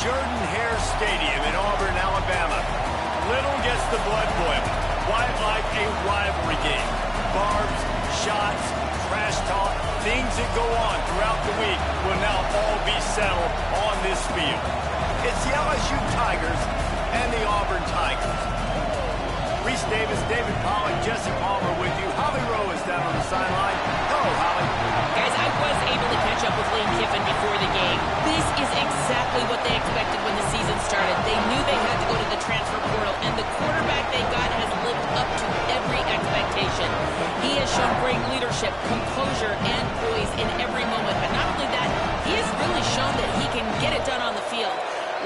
Jordan-Hare Stadium in Auburn, Alabama. Little gets the blood boiling. Quite like a rivalry game. Barbs, shots, trash talk, things that go on throughout the week will now all be settled on this field. It's the LSU Tigers and the Auburn Tigers. Reese Davis, David Pollack, Jesse Palmer with you. Holly Rowe is down on the sideline. Hello, Holly. Guys, I was able to catch up with Lane Kiffin before the game. This is exactly what they expected when the season started. They knew they had to go to the transfer portal, and the quarterback they got has lived up to every expectation. He has shown great leadership, composure, and poise in every moment. But not only that, he has really shown that he can get it done on the field.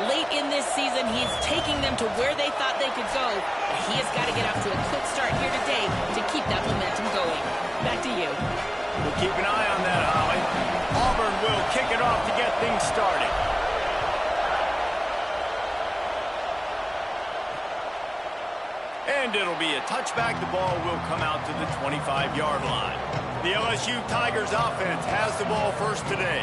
Late in this season, he's taking them to where they thought they could go. But he has got to get off to a quick start here today to keep that momentum going. Back to you. We'll keep an eye on that, Holly. Auburn will kick it off to get things started. And it'll be a touchback. The ball will come out to the 25-yard line. The LSU Tigers offense has the ball first today.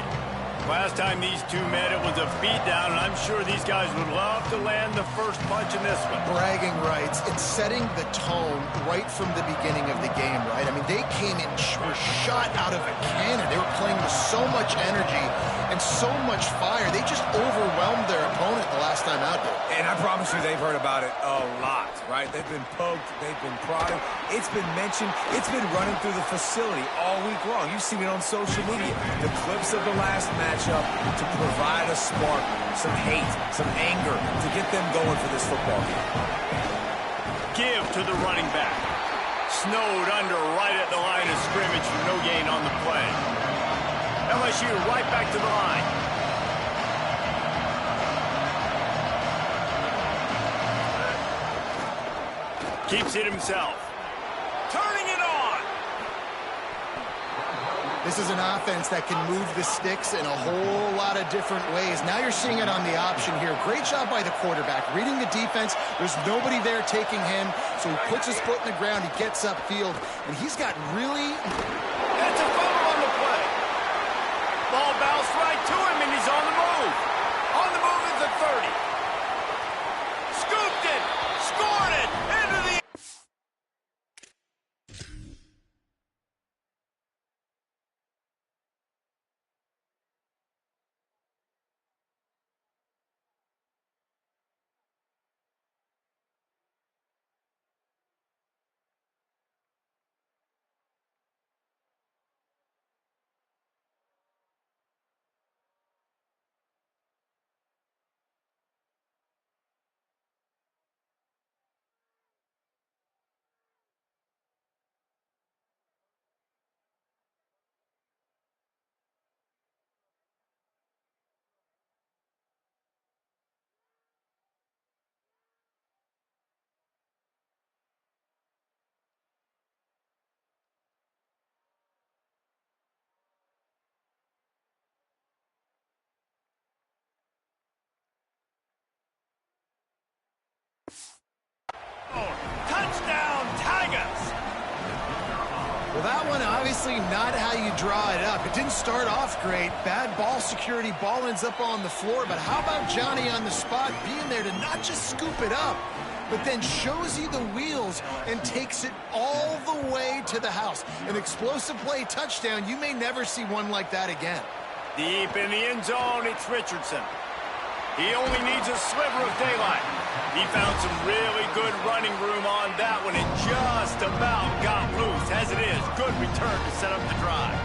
Last time these two met, it was a beatdown, and I'm sure these guys would love to land the first punch in this one. Bragging rights. It's setting the tone right from the beginning of the game, right? I mean, they came in, were shot out of a cannon. They were playing with so much energy and so much fire. They just overwhelmed their opponent the last time out there. And I promise you they've heard about it a lot, right? They've been poked, they've been prodded. It's been mentioned. It's been running through the facility all week long. You've seen it on social media. The clips of the last matchup to provide a spark, some hate, some anger to get them going for this football game. Give to the running back. Snowed under right at the line of scrimmage for no gain on the play. LSU right back to the line. Keeps it himself. Turning it on. This is an offense that can move the sticks in a whole lot of different ways. Now you're seeing it on the option here. Great job by the quarterback. Reading the defense, there's nobody there taking him, so he puts his foot in the ground, he gets upfield, and he's got really... That's a fumble on the play. Ball bounced right to him, and he's on the move. On the move is the 30. Scooped it. Scored it. Into the... Touchdown, Tigers! Well, that one obviously not how you draw it up. It didn't start off great. Bad ball security. Ball ends up on the floor. But how about Johnny on the spot being there to not just scoop it up, but then shows you the wheels and takes it all the way to the house. An explosive play touchdown. You may never see one like that again. Deep in the end zone, it's Richardson. He only needs a sliver of daylight. He found some really good running room on that one and just about got loose. As it is, good return to set up the drive.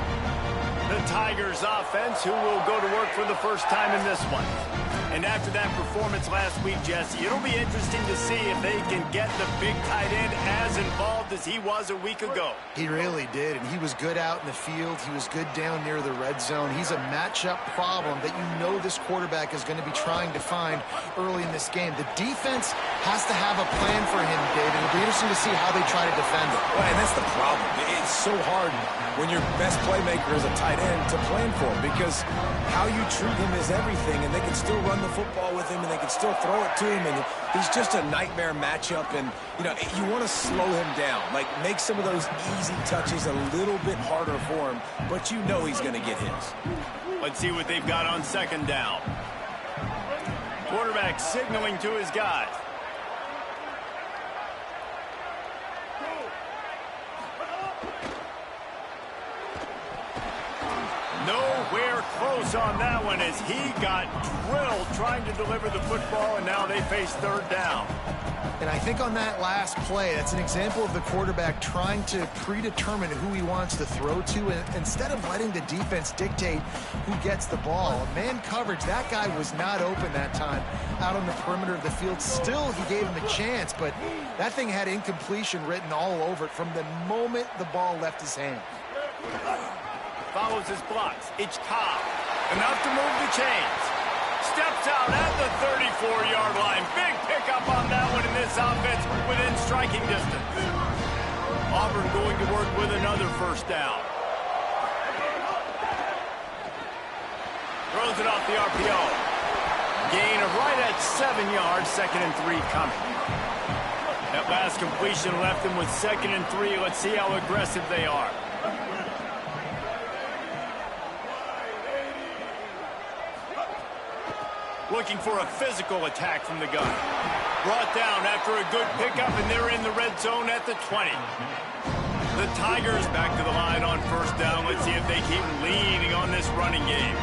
The Tigers offense, who will go to work for the first time in this one. And after that performance last week, Jesse, it'll be interesting to see if they can get the big tight end as involved as he was a week ago. He really did, and he was good out in the field. He was good down near the red zone. He's a matchup problem that you know this quarterback is going to be trying to find early in this game. The defense has to have a plan for him, David. It'll be interesting to see how they try to defend it. Well, and that's the problem. It's so hard when your best playmaker is a tight end to plan for him, because how you treat him is everything, and they can still run the football with him, and they can still throw it to him, and he's just a nightmare matchup. And you know, you want to slow him down, like make some of those easy touches a little bit harder for him, but you know he's going to get his. Let's see what they've got on second down. Quarterback signaling to his guys. Nowhere close on that one as he got drilled trying to deliver the football, and now they face third down. And I think on that last play, that's an example of the quarterback trying to predetermine who he wants to throw to, and instead of letting the defense dictate who gets the ball. Man coverage, that guy was not open that time out on the perimeter of the field. Still, he gave him a chance, but that thing had incompletion written all over it from the moment the ball left his hand. Follows his blocks. It's Cobb. Enough to move the chains. Steps out at the 34-yard line. Big pickup on that one in this offense within striking distance. Auburn going to work with another first down. Throws it off the RPO. Gain of right at 7 yards. 2nd and 3 coming. That last completion left them with 2nd and 3. Let's see how aggressive they are. Looking for a physical attack from the gun. Brought down after a good pickup, and they're in the red zone at the 20. The Tigers back to the line on first down. Let's see if they keep leaning on this running game.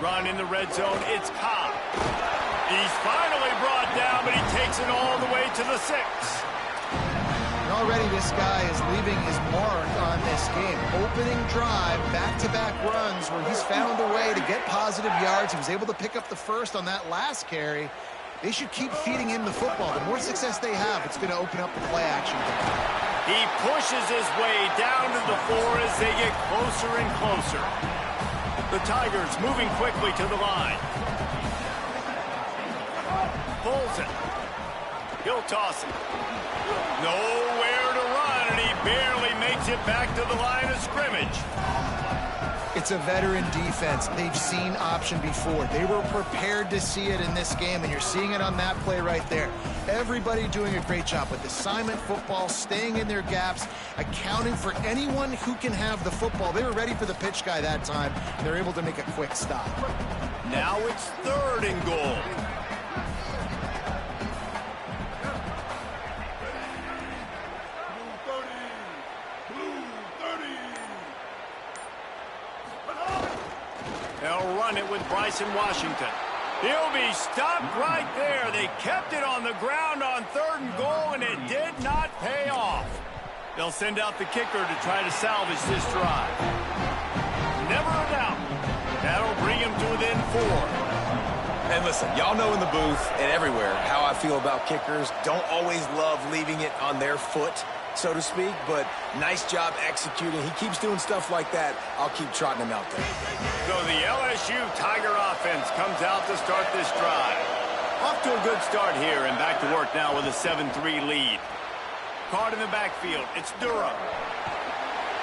Run in the red zone. It's Cobb. He's finally brought down, but he takes it all the way to the 6. Already this guy is leaving his mark on this game. Opening drive, back-to-back runs where he's found a way to get positive yards. He was able to pick up the first on that last carry. They should keep feeding him the football. The more success they have, it's going to open up the play action game. He pushes his way down to the 4 as they get closer and closer. The Tigers moving quickly to the line. Pulls it. He'll toss it. Nowhere to run, and he barely makes it back to the line of scrimmage. It's a veteran defense. They've seen option before. They were prepared to see it in this game, and you're seeing it on that play right there. Everybody doing a great job with assignment football, staying in their gaps, accounting for anyone who can have the football. They were ready for the pitch guy that time. They're able to make a quick stop. Now it's 3rd and goal. They'll run it with Bryson Washington. He'll be stopped right there. They kept it on the ground on 3rd and goal, and it did not pay off. They'll send out the kicker to try to salvage this drive. Never a doubt. That'll bring him to within 4. And listen, y'all know in the booth and everywhere how I feel about kickers. Don't always love leaving it on their foot, so to speak, but nice job executing. He keeps doing stuff like that. I'll keep trotting him out there. So the LSU Tiger offense comes out to start this drive. Off to a good start here and back to work now with a 7-3 lead. Caught in the backfield. It's Durham.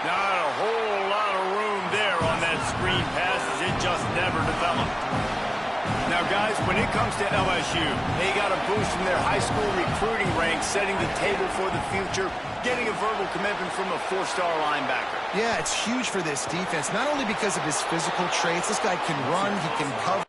Not a whole lot of room there on that screen pass as it just never developed. Now, guys, when it comes to LSU, they got a boost from their high school recruiting ranks, setting the table for the future, getting a verbal commitment from a 4-star linebacker. Yeah, it's huge for this defense, not only because of his physical traits. This guy can run, he can cover.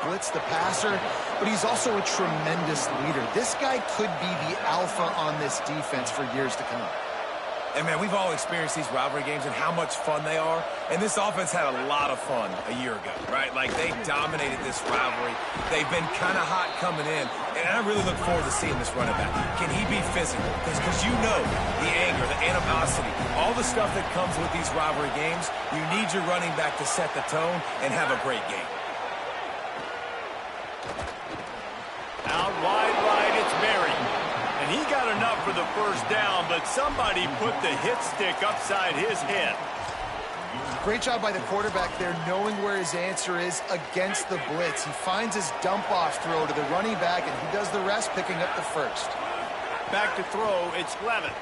Blitz the passer, but he's also a tremendous leader. This guy could be the alpha on this defense for years to come. And, man, we've all experienced these rivalry games and how much fun they are. And this offense had a lot of fun a year ago, right? Like, they dominated this rivalry. They've been kind of hot coming in. And I really look forward to seeing this running back. Can he be physical? Because you know the anger, the animosity, all the stuff that comes with these rivalry games, you need your running back to set the tone and have a great game. Out wide right, it's Berry. And he got enough for the first down, but somebody put the hit stick upside his head. Great job by the quarterback there, knowing where his answer is against the blitz. He finds his dump-off throw to the running back, and he does the rest, picking up the first. Back to throw, it's Levin.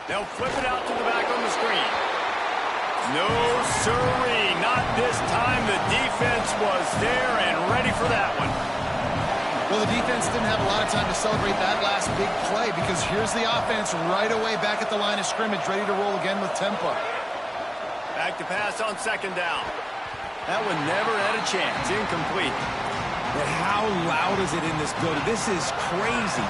They'll flip it out to the back on the screen. No, sirree, not this time. The defense was there and ready for that one. Well, the defense didn't have a lot of time to celebrate that last big play because here's the offense right away back at the line of scrimmage, ready to roll again with tempo. Back to pass on second down. That one never had a chance. Incomplete. But how loud is it in this building? This is crazy.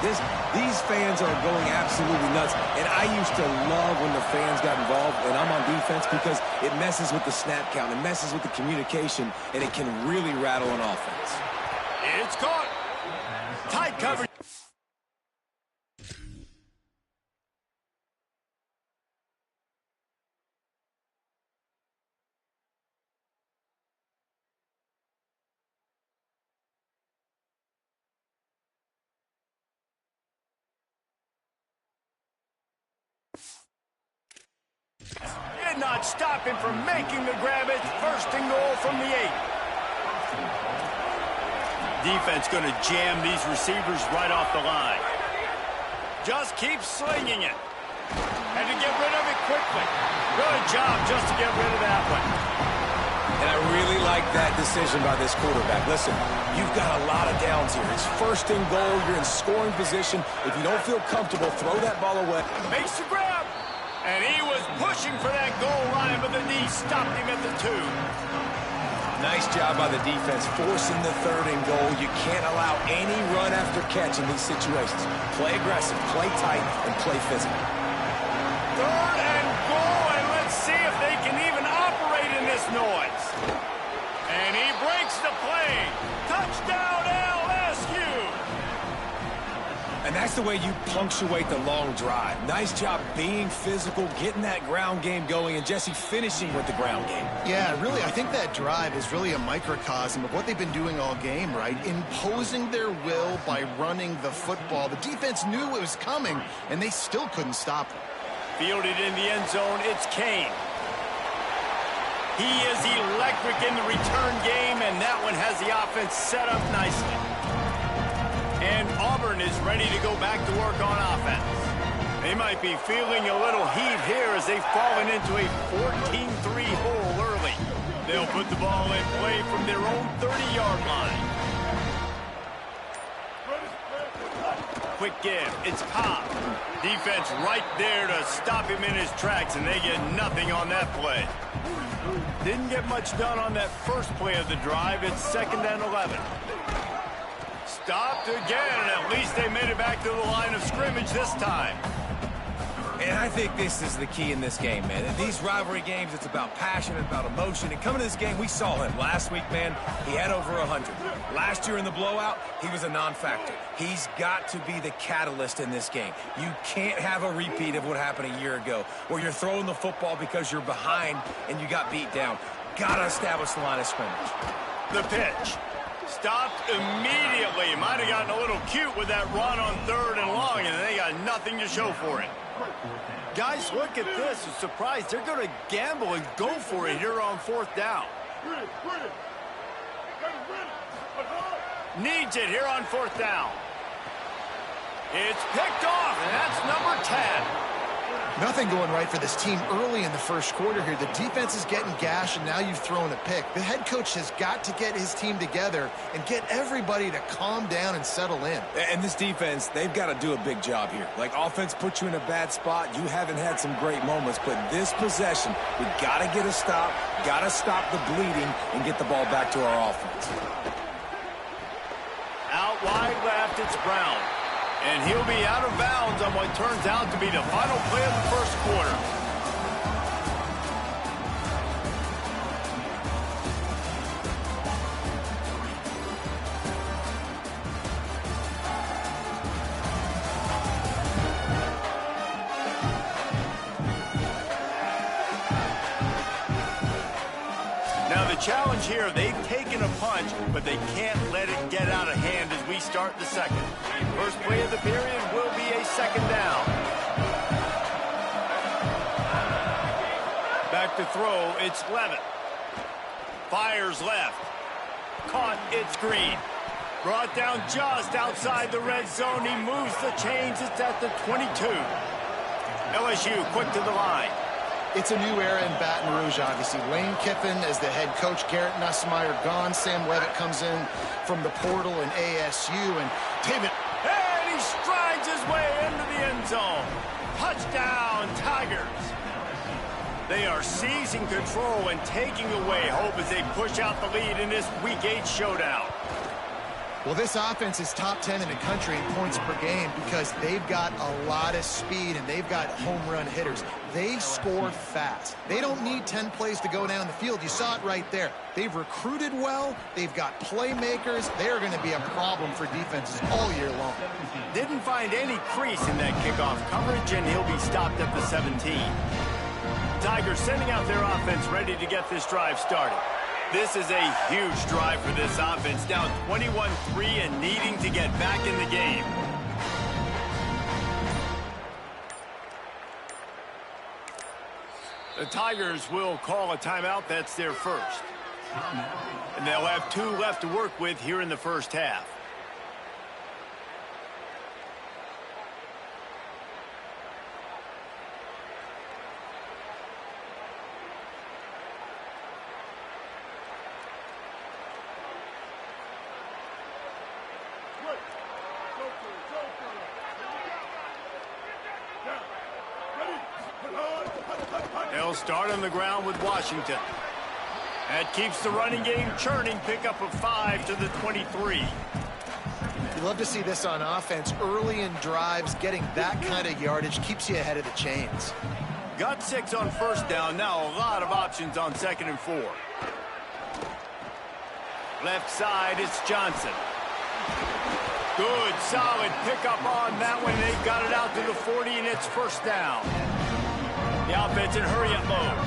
These fans are going absolutely nuts. And I used to love when the fans got involved, and I'm on defense, because it messes with the snap count. It messes with the communication, and it can really rattle an offense. It's caught. Tight coverage. Did not stop him from making the grab. It's first and goal from the 8. Defense going to jam these receivers right off the line. Just keep slinging it. And to get rid of it quickly. Good job just to get rid of that one. And I really like that decision by this quarterback. Listen, you've got a lot of downs here. It's first and goal. You're in scoring position. If you don't feel comfortable, throw that ball away. Makes the grab. And he was pushing for that goal line, but the knee stopped him at the 2. Nice job by the defense, forcing the third and goal. You can't allow any run after catch in these situations. Play aggressive, play tight, and play physical. Third and goal, and let's see if they can even operate in this noise. And he breaks the play. Touchdown, LSU! And that's the way you punctuate the long drive. Nice job being physical, getting that ground game going, and Jesse finishing with the ground game. Yeah, really, I think that drive is really a microcosm of what they've been doing all game, right? Imposing their will by running the football. The defense knew it was coming, and they still couldn't stop it. Fielded in the end zone, it's Kane. He is electric in the return game, and that one has the offense set up nicely. And Auburn is ready to go back to work on offense. They might be feeling a little heat here as they've fallen into a 14-3 hole early. They'll put the ball in play from their own 30-yard line. Quick give. It's Pop. Defense right there to stop him in his tracks, and they get nothing on that play. Didn't get much done on that first play of the drive. It's 2nd and 11. Stopped again, and at least they made it back to the line of scrimmage this time. And I think this is the key in this game, man. In these rivalry games, it's about passion, it's about emotion. And coming to this game, we saw him last week, man. He had over 100. Last year in the blowout, he was a non-factor. He's got to be the catalyst in this game. You can't have a repeat of what happened a year ago, where you're throwing the football because you're behind and you got beat down. Got to establish the line of scrimmage. The pitch. Stopped immediately. Might have gotten a little cute with that run on 3rd and long, and they got nothing to show for it. Guys, look at this. I'm surprised they're going to gamble and go for it here on 4th down. Needs it here on 4th down. It's picked off, and that's number 10. Nothing going right for this team early in the first quarter here. The defense is getting gashed, and now you've thrown a pick. The head coach has got to get his team together and get everybody to calm down and settle in. And this defense, they've got to do a big job here. Like, offense put you in a bad spot. You haven't had some great moments, but this possession, we got to get a stop, got to stop the bleeding, and get the ball back to our offense. Out wide left, it's Brown. And he'll be out of bounds on what turns out to be the final play of the first quarter. Now the challenge here, they've taken a punch, but they can't let it get out of hand as we start the second. First play of the period will be a 2nd down. Back to throw, it's Levitt. Fires left. Caught, it's Green. Brought down just outside the red zone. He moves the chains. It's at the 22. LSU quick to the line. It's a new era in Baton Rouge, obviously. Lane Kiffin as the head coach. Garrett Nussmeier gone. Sam Levitt comes in from the portal in ASU. And David, and he strides his way into the end zone. Touchdown, Tigers. They are seizing control and taking away hope as they push out the lead in this Week 8 showdown. well, this offense is top 10 in the country in points per game because they've got a lot of speed and they've got home run hitters. They score fast. They don't need 10 plays to go down the field. You saw it right there. They've recruited well. They've got playmakers. They are going to be a problem for defenses all year long. Didn't find any crease in that kickoff coverage, and he'll be stopped at the 17. Tigers sending out their offense ready to get this drive started. This is a huge drive for this offense, down 21-3 and needing to get back in the game. The Tigers will call a timeout. That's their first. And they'll have 2 left to work with here in the first half. They'll start on the ground with Washington. That keeps the running game churning. Pickup of 5 to the 23. You love to see this on offense. Early in drives, getting that kind of yardage keeps you ahead of the chains. Got 6 on first down. Now a lot of options on 2nd and 4. Left side, it's Johnson. Good, solid pickup on that one. They got it out to the 40, and it's first down. The offense in hurry-up mode.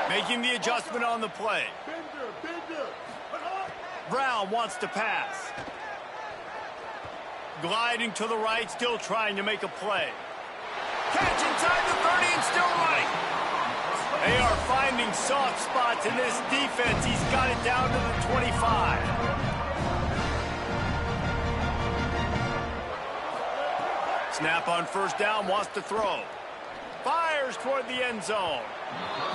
Making the adjustment on the play. Brown wants to pass. Gliding to the right, still trying to make a play. Catch inside the 30 and still running. They are finding soft spots in this defense. He's got it down to the 25. Snap on first down, wants to throw. Fires toward the end zone.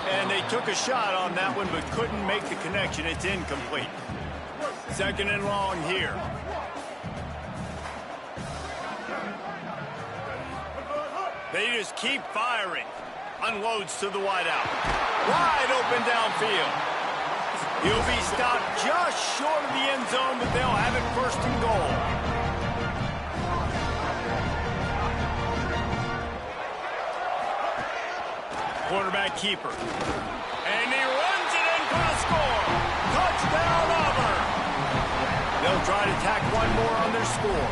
And they took a shot on that one, but couldn't make the connection. It's incomplete. 2nd and long here. They just keep firing. Unloads to the wideout. Wide open downfield. He'll be stopped just short of the end zone, but they'll have it 1st and goal. Quarterback keeper. And he runs it in for a score. Touchdown, Auburn. They'll try to tack one more on their score.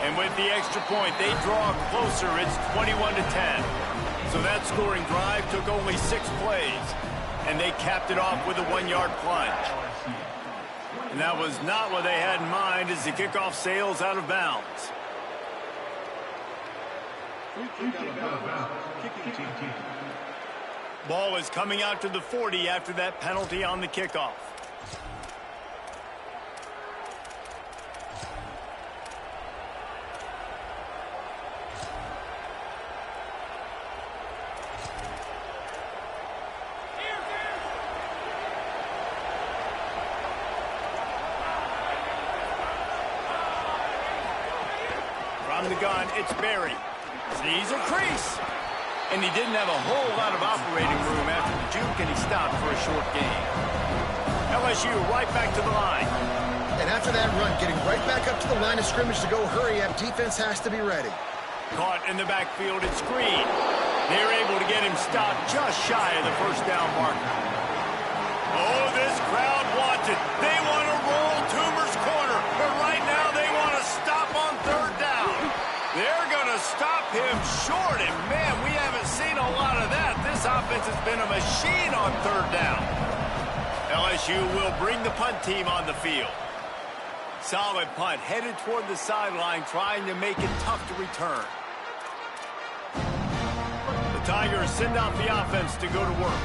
And with the extra point, they draw closer. It's 21-10. So that scoring drive took only 6 plays. And they capped it off with a 1-yard plunge. And that was not what they had in mind as the kickoff sails out of bounds. Ball is coming out to the 40 after that penalty on the kickoff. From the gun, it's Berry. Sees a crease. And he didn't have a whole lot of operating room after the juke, and he stopped for a short gain. LSU right back to the line. And after that run, getting right back up to the line of scrimmage to go hurry up, defense has to be ready. Caught in the backfield, it's Green. They're able to get him stopped just shy of the first down marker. Oh, this crowd wants it. They want to roll Toomer's corner, but right now they want to stop on 3rd down. They're going to stop him short, and man, we haven't seen a lot of that. This offense has been a machine on 3rd down. LSU will bring the punt team on the field. solid punt headed toward the sideline, trying to make it tough to return. The Tigers send out the offense to go to work.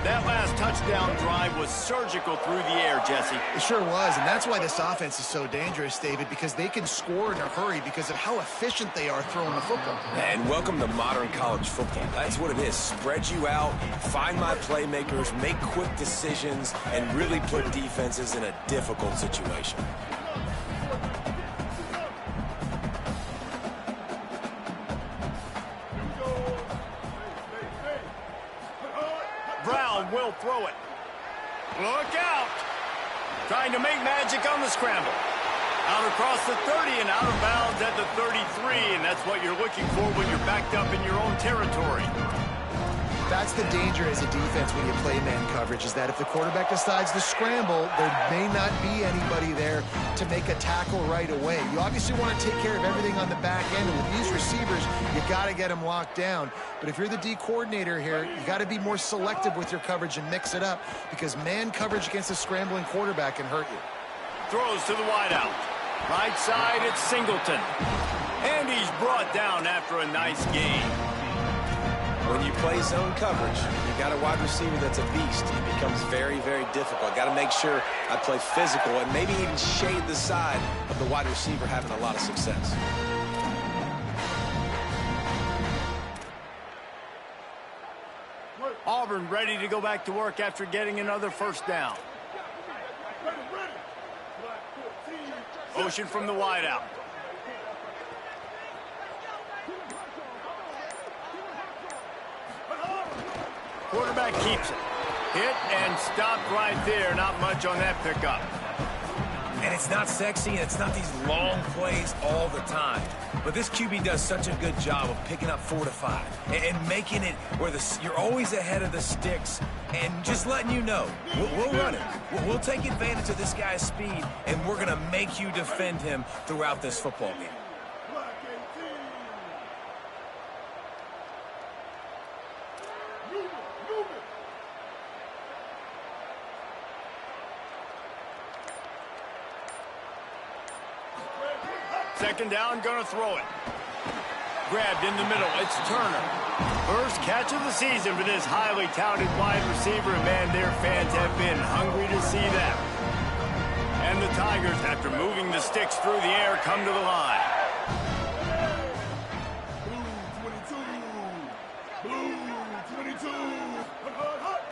That last touchdown drive was surgical through the air, Jesse. It sure was, and that's why this offense is so dangerous, David, because they can score in a hurry because of how efficient they are throwing the football. And welcome to modern college football. That's what it is. Spread you out, find my playmakers, make quick decisions, and really put defenses in a difficult situation. Brown will throw it. Look out. Trying to make magic on the scramble. Out across the 30 and out of bounds at the 33, and that's what you're looking for when you're backed up in your own territory. That's the danger as a defense when you play man coverage, is that if the quarterback decides to scramble, there may not be anybody there to make a tackle right away. You obviously want to take care of everything on the back end, and with these receivers, you got to get them locked down. But if you're the D coordinator here, you got to be more selective with your coverage and mix it up, because man coverage against a scrambling quarterback can hurt you. Throws to the wideout. Right side, it's Singleton. And he's brought down after a nice gain. When you play zone coverage, you got a wide receiver that's a beast. It becomes very, very difficult. Got to make sure I play physical and maybe even shade the side of the wide receiver having a lot of success. Auburn ready to go back to work after getting another first down. Motion from the wideout. Quarterback keeps it. Hit and stopped right there. Not much on that pickup. And it's not sexy, and it's not these long plays all the time. But this QB does such a good job of picking up 4 to 5 and making it where you're always ahead of the sticks and just letting you know, we'll run it. We'll take advantage of this guy's speed, and we're going to make you defend him throughout this football game. Second down, gonna throw it. Grabbed in the middle, it's Turner. First catch of the season for this highly touted wide receiver, and man, their fans have been hungry to see that. And the Tigers, after moving the sticks through the air, come to the line.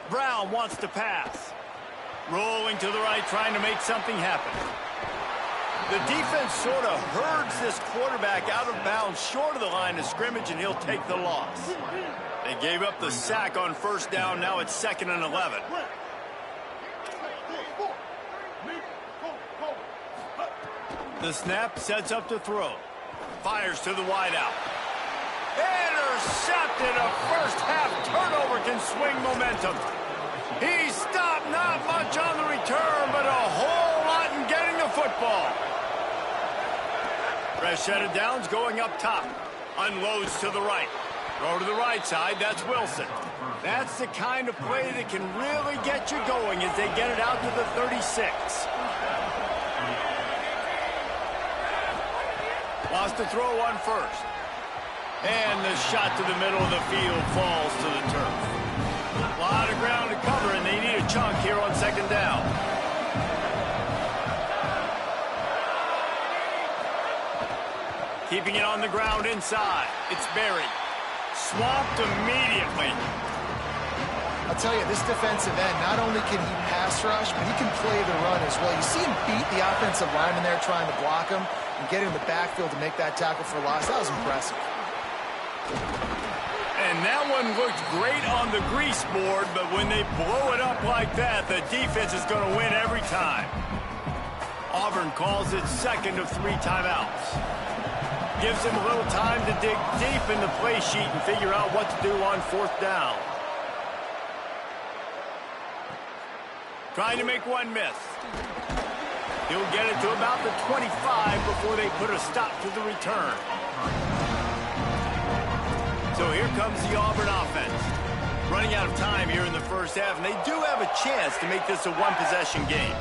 Brown wants to pass. Rolling to the right, trying to make something happen. The defense sort of herds this quarterback out of bounds short of the line of scrimmage, and he'll take the loss. They gave up the sack on first down. Now it's 2nd and 11. The snap sets up to throw. Fires to the wideout. Intercepted. A first-half turnover can swing momentum. He stopped, not much on the return, but a whole lot in getting the football. Fresh set of downs going up top. Unloads to the right. Throw to the right side, that's Wilson. That's the kind of play that can really get you going as they get it out to the 36. Lost the throw on first. And the shot to the middle of the field falls to the turf. A lot of ground to cover, and they need a chunk here on second down. Keeping it on the ground inside. It's Berry. Swamped immediately. I'll tell you, this defensive end, not only can he pass rush, but he can play the run as well. You see him beat the offensive lineman there trying to block him and get in the backfield to make that tackle for loss. That was impressive. And that one looked great on the grease board, but when they blow it up like that, the defense is going to win every time. Auburn calls its second of 3 timeouts. Gives him a little time to dig deep in the play sheet and figure out what to do on fourth down. Trying to make one miss. He'll get it to about the 25 before they put a stop to the return. So here comes the Auburn offense. Running out of time here in the first half, and they do have a chance to make this a one-possession game.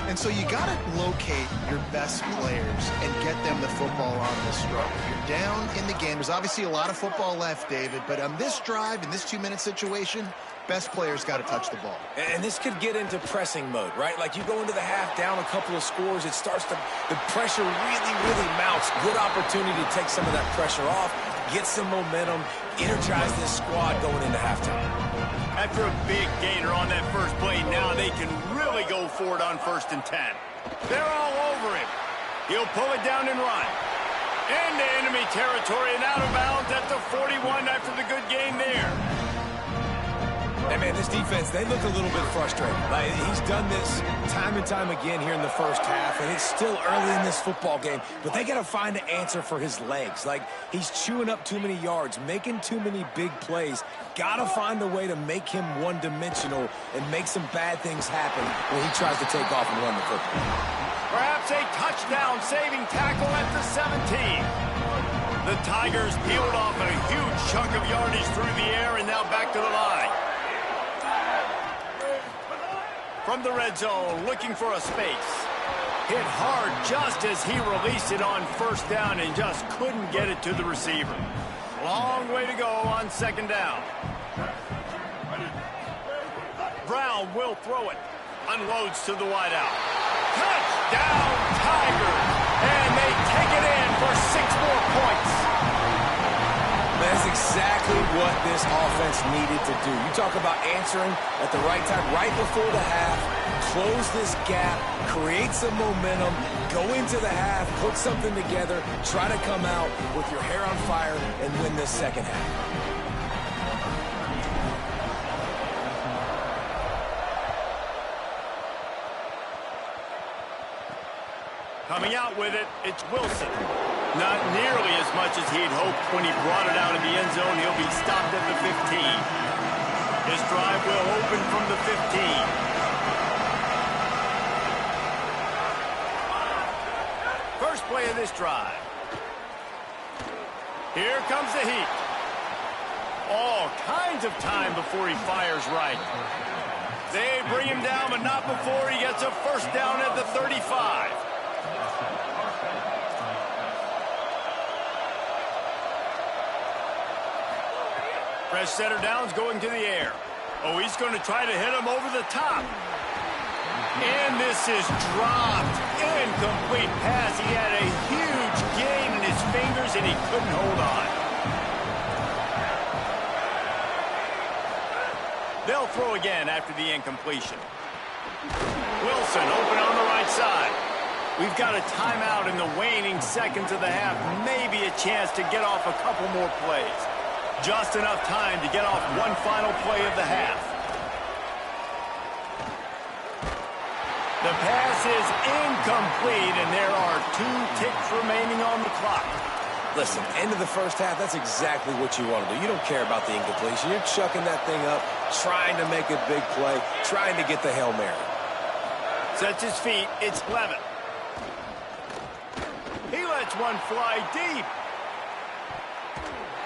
And so you got to locate your best players and get them the football on this drive. You're down in the game. There's obviously a lot of football left, David, but on this drive, in this 2-minute situation, best players got to touch the ball. And this could get into pressing mode, right? Like you go into the half down a couple of scores, the pressure really mounts. Good opportunity to take some of that pressure off, get some momentum, energize this squad going into halftime. After a big gainer on that first play, now they can really go for it on 1st and 10. They're all over him. He'll pull it down and run. Into enemy territory and out of bounds at the 41 after the good gain there. Hey, man, this defense, they look a little bit frustrated. Like, he's done this time and time again here in the first half, and it's still early in this football game, but they got to find an answer for his legs. Like, he's chewing up too many yards, making too many big plays. Got to find a way to make him one-dimensional and make some bad things happen when he tries to take off and run the football. Perhaps a touchdown-saving tackle at the 17. The Tigers peeled off a huge chunk of yardage through the air and now back to the line. From the red zone, looking for a space. Hit hard just as he released it on 1st down and just couldn't get it to the receiver. Long way to go on 2nd down. Brown will throw it. Unloads to the wideout. Touchdown, Tigers! And they take it in for 6 more points. That's exactly what this offense needed to do. You talk about answering at the right time, right before the half, close this gap, create some momentum, go into the half, put something together, try to come out with your hair on fire and win this 2nd half. Coming out with it, it's Wilson. Not nearly as much as he'd hoped when he brought it out of the end zone. He'll be stopped at the 15. His drive will open from the 15. First play of this drive. Here comes the heat. All kinds of time before he fires right. They bring him down, but not before he gets a 1st down at the 35. Fresh center down's going to the air. Oh, he's going to try to hit him over the top. And this is dropped. Incomplete pass. He had a huge gain in his fingers, and he couldn't hold on. They'll throw again after the incompletion. Wilson open on the right side. We've got a timeout in the waning seconds of the half. Maybe a chance to get off a couple more plays. Just enough time to get off one final play of the half. The pass is incomplete, and there are 2 ticks remaining on the clock. Listen, end of the first half, that's exactly what you want to do. You don't care about the incompletion. You're chucking that thing up, trying to make a big play, trying to get the Hail Mary. Sets his feet. It's Levin. He lets one fly deep.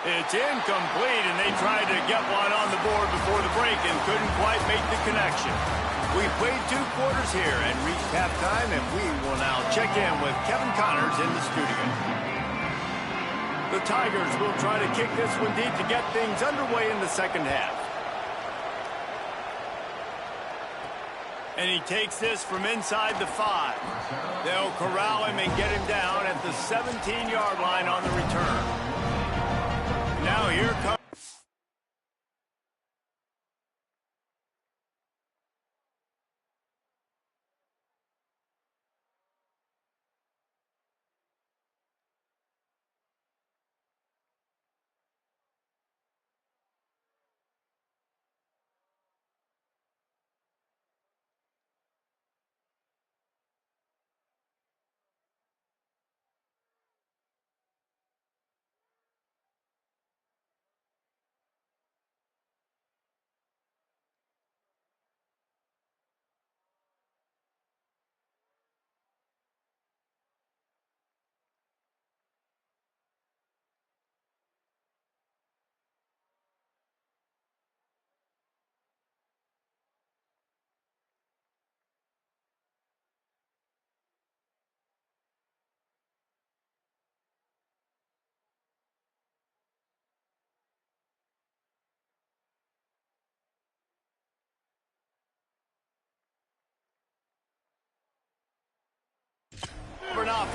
It's incomplete, and they tried to get one on the board before the break and couldn't quite make the connection. We played 2 quarters here and reached halftime, and we will now check in with Kevin Connors in the studio. The Tigers will try to kick this one deep to get things underway in the 2nd half. And he takes this from inside the 5. They'll corral him and get him down at the 17-yard line on the return. Now here comes...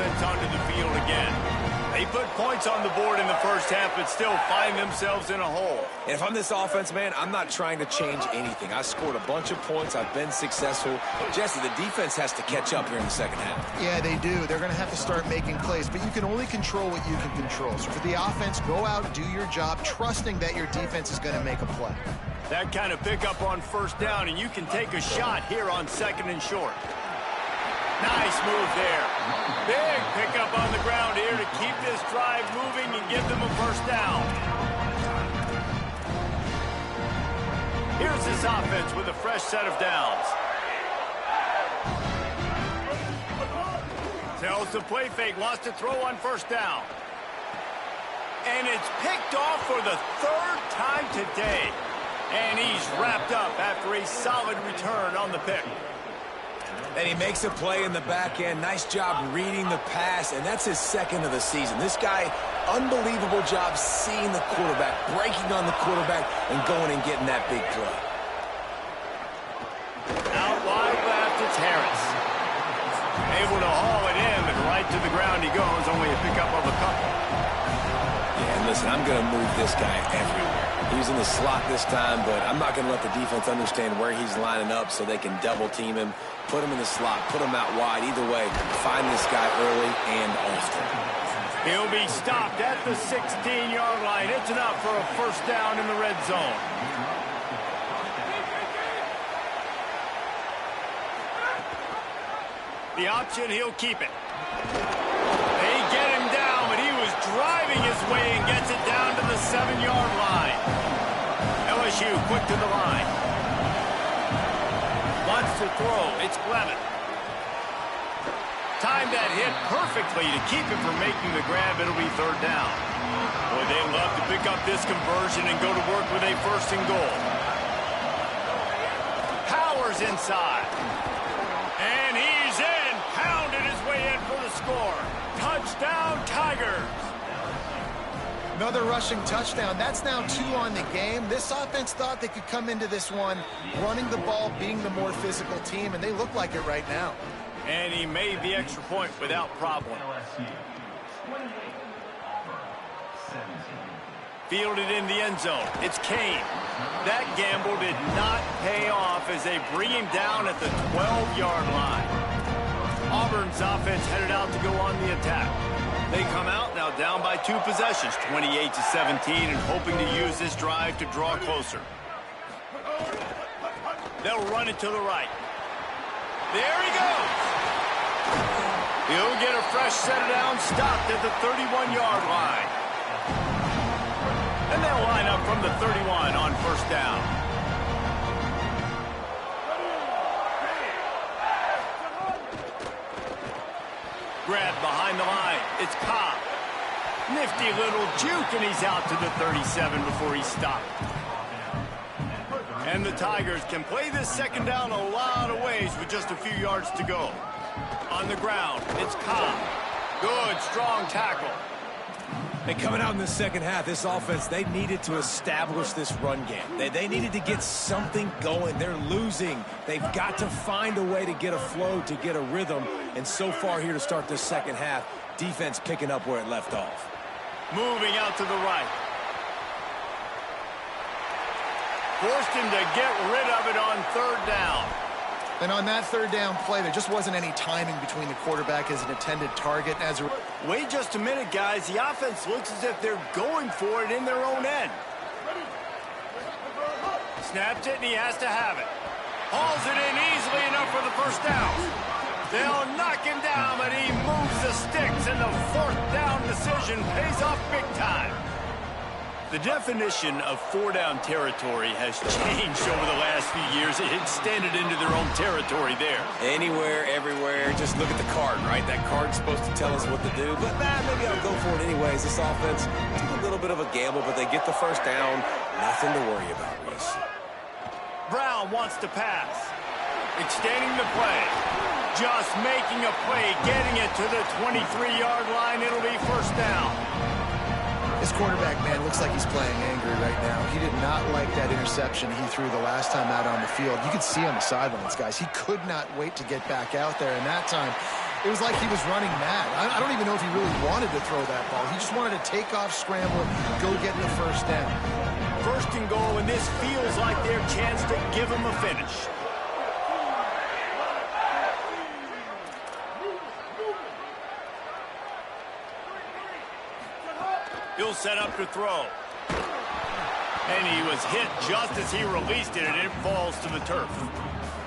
offense onto the field again. They put points on the board in the first half, but still find themselves in a hole. And if I'm this offense, man, I'm not trying to change anything. I scored a bunch of points. I've been successful. Jesse, the defense has to catch up here in the second half. Yeah, they do. They're going to have to start making plays, but you can only control what you can control. So for the offense, go out, do your job, trusting that your defense is going to make a play. That kind of pickup on first down, and you can take a shot here on second and short. Nice move there. Big pickup on the ground here to keep this drive moving and give them a first down. Here's this offense with a fresh set of downs. Tells the play fake, wants to throw on first down. And it's picked off for the third time today. And he's wrapped up after a solid return on the pick. And he makes a play in the back end. Nice job reading the pass, and that's his second of the season. This guy, unbelievable job seeing the quarterback, breaking on the quarterback, and going and getting that big play. Out wide left, it's Harris. Able to haul it in, but right to the ground he goes, only a pickup of a couple. Yeah, and listen, I'm going to move this guy everywhere. He's in the slot this time, but I'm not going to let the defense understand where he's lining up so they can double-team him, put him in the slot, put him out wide. Either way, find this guy early and often. He'll be stopped at the 16-yard line. It's enough for a first down in the red zone. The option, he'll keep it. They get him down, but he was driving his way and gets it down to the 7-yard line. LSU quick to the line. Wants to throw. It's Clement. Timed that hit perfectly to keep him from making the grab. It'll be third down. Boy, they love to pick up this conversion and go to work with a first and goal. Powers inside. And he's in. Pounded his way in for the score. Touchdown, Tigers. Another rushing touchdown. That's now 2 on the game. This offense thought they could come into this one running the ball, being the more physical team, and they look like it right now. And he made the extra point without problem. Fielded in the end zone. It's Kane. That gamble did not pay off as they bring him down at the 12-yard line. Auburn's offense headed out to go on the attack. They come out now down by 2 possessions, 28-17, and hoping to use this drive to draw closer. They'll run it to the right. There he goes. He'll get a fresh set of downs, stopped at the 31-yard line. And they'll line up from the 31 on first down. Grab behind the line. It's Cobb. Nifty little juke, and he's out to the 37 before he's stopped. And the Tigers can play this second down a lot of ways with just a few yards to go. On the ground, it's Cobb. Good, strong tackle. And coming out in the second half, this offense, they needed to establish this run game. They needed to get something going. They're losing. They've got to find a way to get a flow, to get a rhythm. And so far here to start this second half, defense picking up where it left off. Moving out to the right. Forced him to get rid of it on third down. And on that third down play, there just wasn't any timing between the quarterback as an intended target. Wait just a minute, guys. The offense looks as if they're going for it in their own end. Snapped it, and he has to have it. Hauls it in easily enough for the first down. They'll knock him down, but he moves the sticks, and the fourth down decision pays off big time. The definition of four-down territory has changed over the last few years. It extended into their own territory there. Anywhere, everywhere, just look at the card, right? That card's supposed to tell us what to do, but maybe I'll go for it anyways. This offense took a little bit of a gamble, but they get the first down. Nothing to worry about, Reese. Brown wants to pass. Extending the play. Just making a play, getting it to the 23-yard line. It'll be first down. This quarterback, man, looks like he's playing angry right now. He did not like that interception he threw the last time out on the field. You could see on the sidelines, guys. He could not wait to get back out there. And that time, It was like he was running mad. I don't even know if he really wanted to throw that ball. He just wanted to take off, scramble, go get the first down. First and goal, and this feels like their chance to give him a finish. He'll set up to throw. And he was hit just as he released it, and it falls to the turf.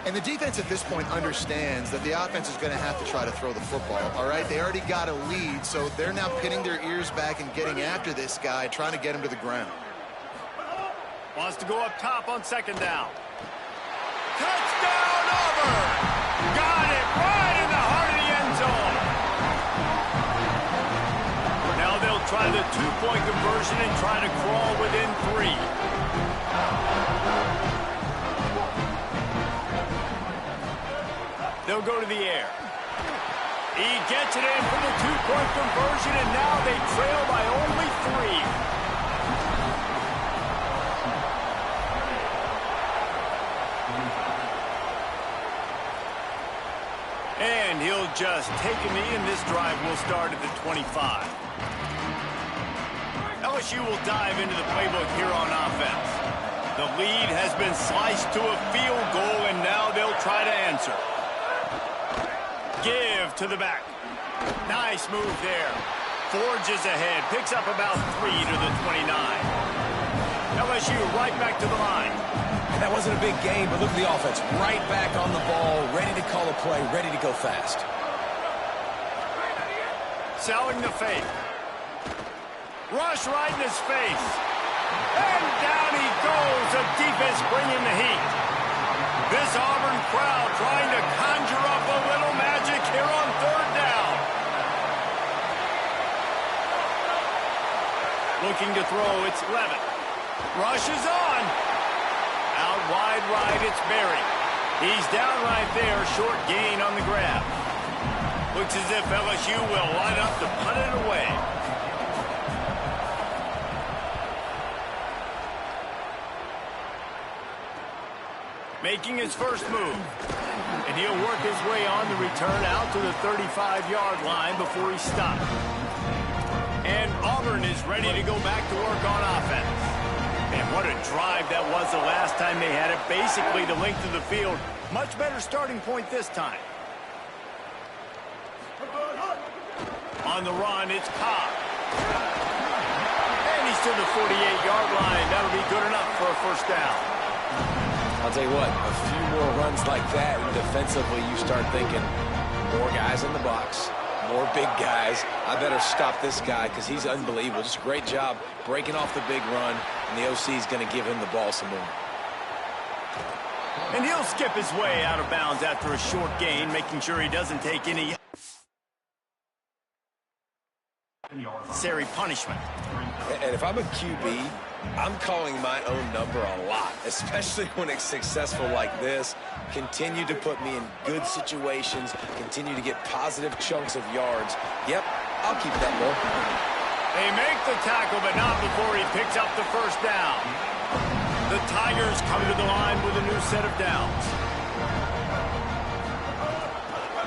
And the defense at this point understands that the offense is going to have to try to throw the football, all right? They already got a lead, so they're now pinning their ears back and getting after this guy, trying to get him to the ground. Wants to go up top on second down. Touchdown, Auburn! Got it right in the heart of the end zone. Now they'll try the two-point conversion and try to crawl within 3. They'll go to the air. He gets it in for the two-point conversion, and now they trail by only 3. And he'll just take a knee, and this drive will start at the 25. LSU will dive into the playbook here on offense. The lead has been sliced to a field goal, and now they'll try to answer. Give to the back. Nice move there. Forges ahead. Picks up about 3 to the 29. LSU right back to the line. And that wasn't a big game, but look at the offense. Right back on the ball, ready to call a play, ready to go fast. Selling the fake. Rush right in his face. And down he goes. The defense bringing the heat. This Auburn crowd trying to conjure up a little magic here on third down. Looking to throw, it's Levitt. Rush is on. Out wide right, it's Berry. He's down right there, short gain on the grab. Looks as if LSU will line up to punt it away. Making his first move. And he'll work his way on the return out to the 35-yard line before he stopped. And Auburn is ready to go back to work on offense. And what a drive that was the last time they had it. Basically the length of the field. Much better starting point this time. On the run, it's Cobb. And he's to the 48-yard line. That'll be good enough for a first down. I'll tell you what, a few more runs like that, and defensively you start thinking, more guys in the box, more big guys. I better stop this guy because he's unbelievable. Just a great job breaking off the big run, and the OC is going to give him the ball some more. And he'll skip his way out of bounds after a short gain, making sure he doesn't take any unnecessary punishment. And if I'm a QB, I'm calling my own number a lot, especially when it's successful like this. Continue to put me in good situations, continue to get positive chunks of yards. Yep, I'll keep that low. They make the tackle, but not before he picks up the first down. The Tigers come to the line with a new set of downs.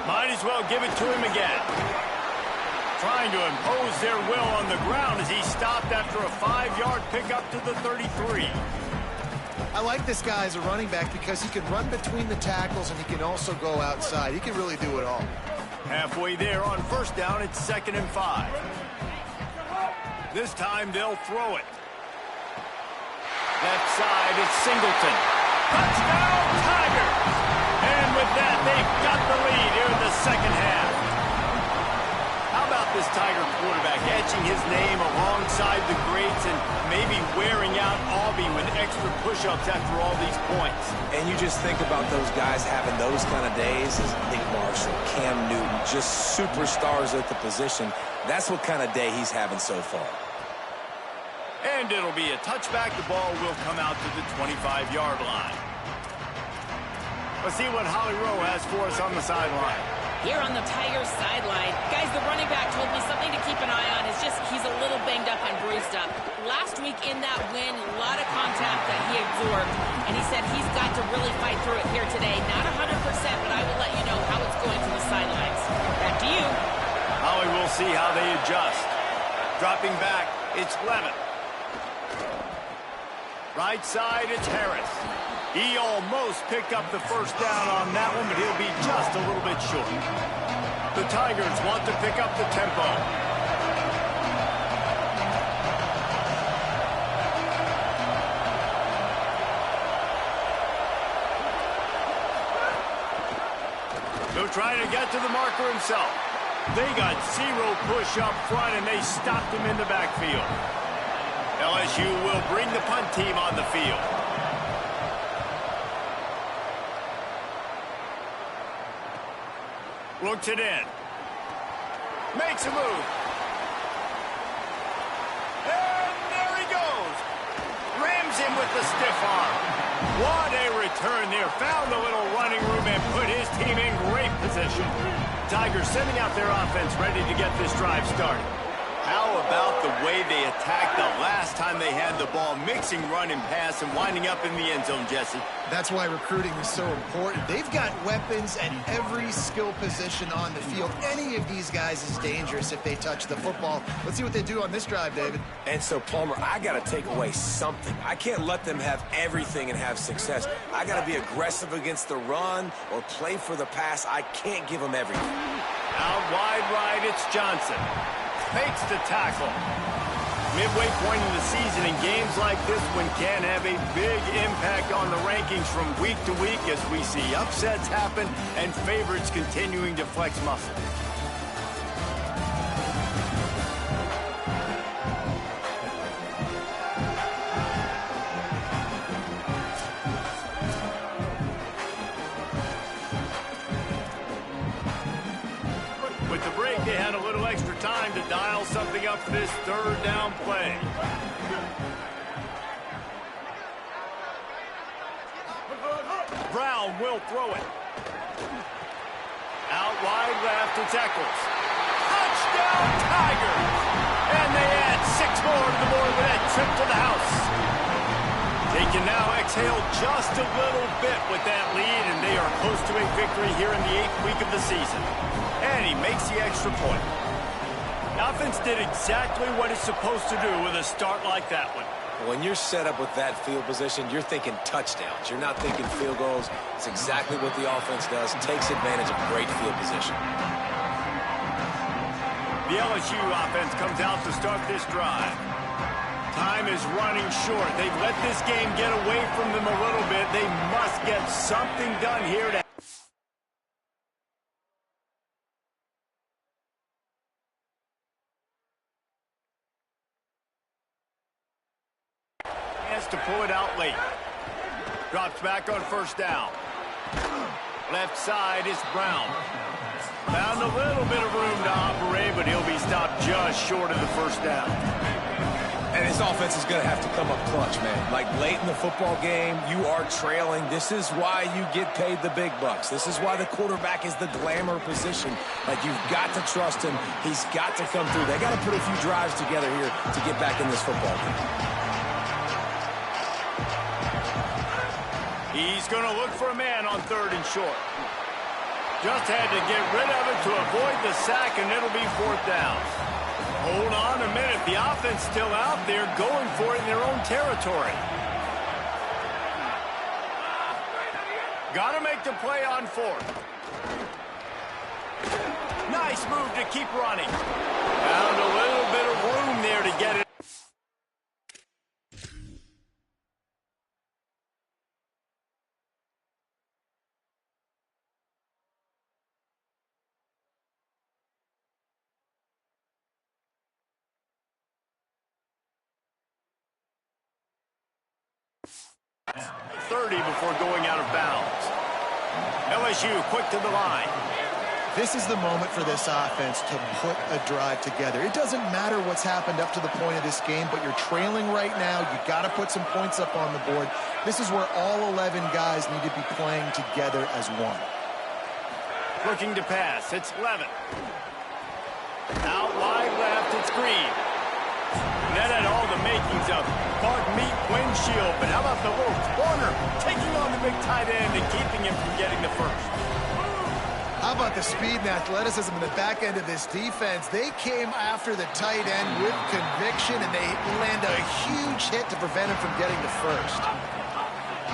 Might as well give it to him again. Trying to impose their will on the ground as he stopped after a 5-yard pickup to the 33. I like this guy as a running back because he can run between the tackles and he can also go outside. He can really do it all. Halfway there on first down, it's 2nd and 5. This time they'll throw it. Left side, it's Singleton. Touchdown, Tigers! And with that, they've got the lead here in the second half. How about this Tiger quarterback etching his name alongside the greats and maybe wearing out Aubie with extra push-ups after all these points? And you just think about those guys having those kind of days as Nick Marshall, Cam Newton, just superstars at the position. That's what kind of day he's having so far. And it'll be a touchback. The ball will come out to the 25-yard line. Let's see what Holly Rowe has for us on the sideline. Here on the Tigers sideline, guys, the running back told me something to keep an eye on. It's just he's a little banged up and bruised up. Last week in that win, a lot of contact that he absorbed, and he said he's got to really fight through it here today. Not 100%, but I will let you know how it's going to the sidelines. Back to you. Holly, we'll see how they adjust. Dropping back, it's Levitt. Right side, it's Harris. He almost picked up the first down on that one, but he'll be just a little bit short. The Tigers want to pick up the tempo. He'll try to get to the marker himself. They got zero push up front, and they stopped him in the backfield. LSU will bring the punt team on the field. Looks it in. Makes a move. And there he goes. Rams him with the stiff arm. What a return there. Found a little running room and put his team in great position. Tigers sending out their offense ready to get this drive started. How about the way they attacked the last time they had the ball, mixing run and pass and winding up in the end zone, Jesse? That's why recruiting is so important. They've got weapons at every skill position on the field. Any of these guys is dangerous if they touch the football. Let's see what they do on this drive, David. And so, Palmer, I got to take away something. I can't let them have everything and have success. I got to be aggressive against the run or play for the pass. I can't give them everything. Out wide right, it's Johnson. Fakes the tackle. Midway point in the season, in games like this one can have a big impact on the rankings from week to week as we see upsets happen and favorites continuing to flex muscle. With the break, they had a little extra time to dial something up for this third down play. Brown will throw it. Out wide left, it's Eccles. Touchdown, Tigers! And they add 6 more to the board with that trip to the house. They can now exhale just a little bit with that lead, and they are close to a victory here in the 8th week of the season. And he makes the extra point. The offense did exactly what it's supposed to do with a start like that one. When you're set up with that field position, you're thinking touchdowns. You're not thinking field goals. It's exactly what the offense does. Takes advantage of great field position. The LSU offense comes out to start this drive. Time is running short. They've let this game get away from them a little bit. They must get something done here to to pull it out late. Drops back on first down. Left side is Brown. Found a little bit of room to operate, but he'll be stopped just short of the first down. And his offense is going to have to come up clutch, man. Like late in the football game, you are trailing. This is why you get paid the big bucks. This is why the quarterback is the glamour position. Like, you've got to trust him. He's got to come through. They got to put a few drives together here to get back in this football game. He's going to look for a man on 3rd and short. Just had to get rid of it to avoid the sack, and it'll be 4th down. Hold on a minute. The offense still out there going for it in their own territory. Got to make the play on 4th. Nice move to keep running. Found a little bit of room there to get it. Before going out of bounds. LSU quick to the line. This is the moment for this offense to put a drive together. It doesn't matter what's happened up to the point of this game, but you're trailing right now. You've got to put some points up on the board. This is where all 11 guys need to be playing together as one. Looking to pass. It's Levitt. Out wide left, it's Green. That had all the makings of bug meat windshield, but how about the little corner taking on the big tight end and keeping him from getting the first? How about the speed and athleticism in the back end of this defense? They came after the tight end with conviction, and they land a huge hit to prevent him from getting the first.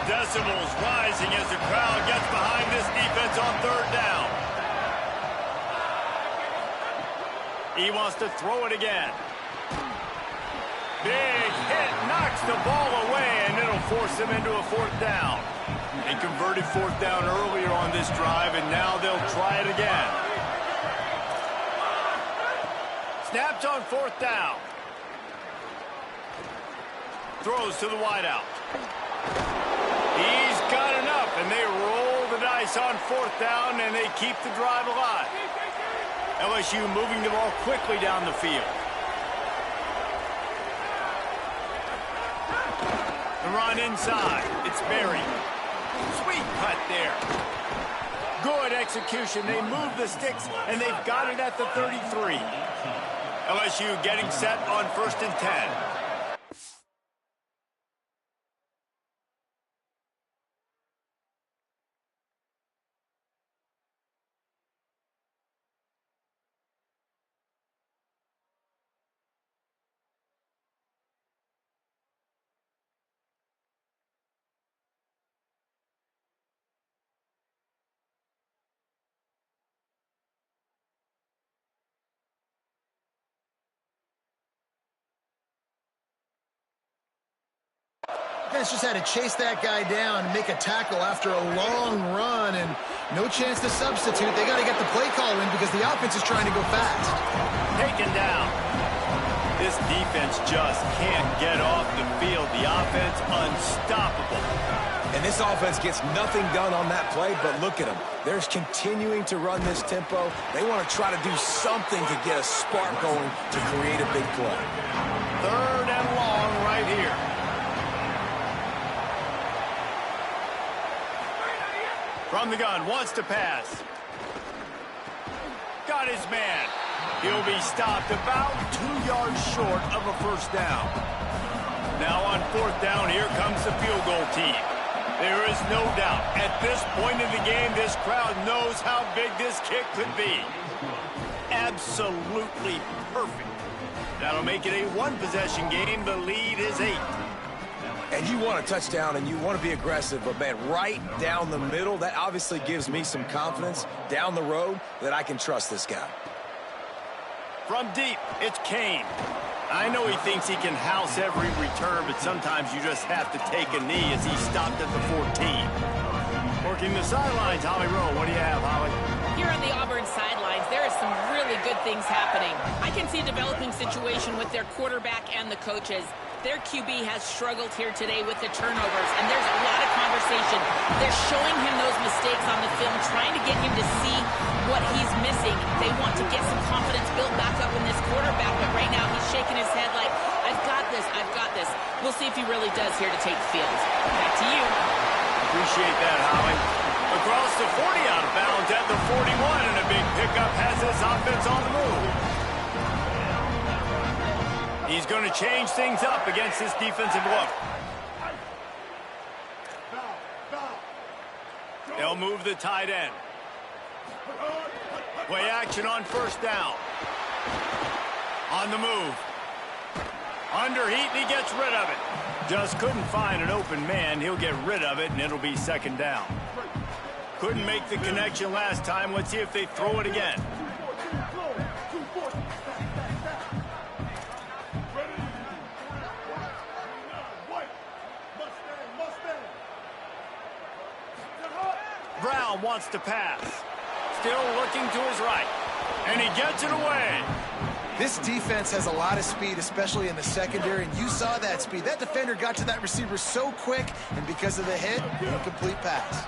Decibels rising as the crowd gets behind this defense on third down. He wants to throw it again. Big hit, knocks the ball away, and it'll force him into a fourth down. They converted fourth down earlier on this drive, and now they'll try it again. Snapped on fourth down. Throws to the wideout. He's got enough, and they roll the dice on fourth down, and they keep the drive alive. LSU moving the ball quickly down the field. The run inside. It's Berry. Sweet cut there. Good execution. They move the sticks, and they've got it at the 33. LSU getting set on 1st and 10. Guys just had to chase that guy down and make a tackle after a long run, and no chance to substitute. They got to get the play call in because the offense is trying to go fast. Taken down. This defense just can't get off the field. The offense unstoppable. And this offense gets nothing done on that play, but look at them. They're continuing to run this tempo. They want to try to do something to get a spark going to create a big play. 3rd and long right here. From the gun, wants to pass. Got his man. He'll be stopped about 2 yards short of a first down. Now on 4th down, here comes the field goal team. There is no doubt, at this point in the game, this crowd knows how big this kick could be. Absolutely perfect. That'll make it a one-possession game. The lead is 8. And you want a touchdown and you want to be aggressive, but man, right down the middle, that obviously gives me some confidence down the road that I can trust this guy. From deep, it's Kane. I know he thinks he can house every return, but sometimes you just have to take a knee as he stopped at the 14. Working the sidelines, Holly Rowe. What do you have, Holly? Here on the Auburn sidelines, there are some really good things happening. I can see a developing situation with their quarterback and the coaches. Their QB has struggled here today with the turnovers, and there's a lot of conversation. They're showing him those mistakes on the film, trying to get him to see what he's missing. They want to get some confidence built back up in this quarterback, but right now he's shaking his head like, I've got this, I've got this. We'll see if he really does here to take the field. Back to you. Appreciate that, Holly. Across the 40 out of bounds at the 41, and a big pickup has this offense on the move. He's going to change things up against this defensive look. They'll move the tight end. Play action on 1st down. On the move. Under heat, and he gets rid of it. Just couldn't find an open man. He'll get rid of it, and it'll be 2nd down. Couldn't make the connection last time. Let's see if they throw it again. Brown wants to pass. Still looking to his right. And he gets it away. This defense has a lot of speed, especially in the secondary, and you saw that speed. That defender got to that receiver so quick, and because of the hit, incomplete pass.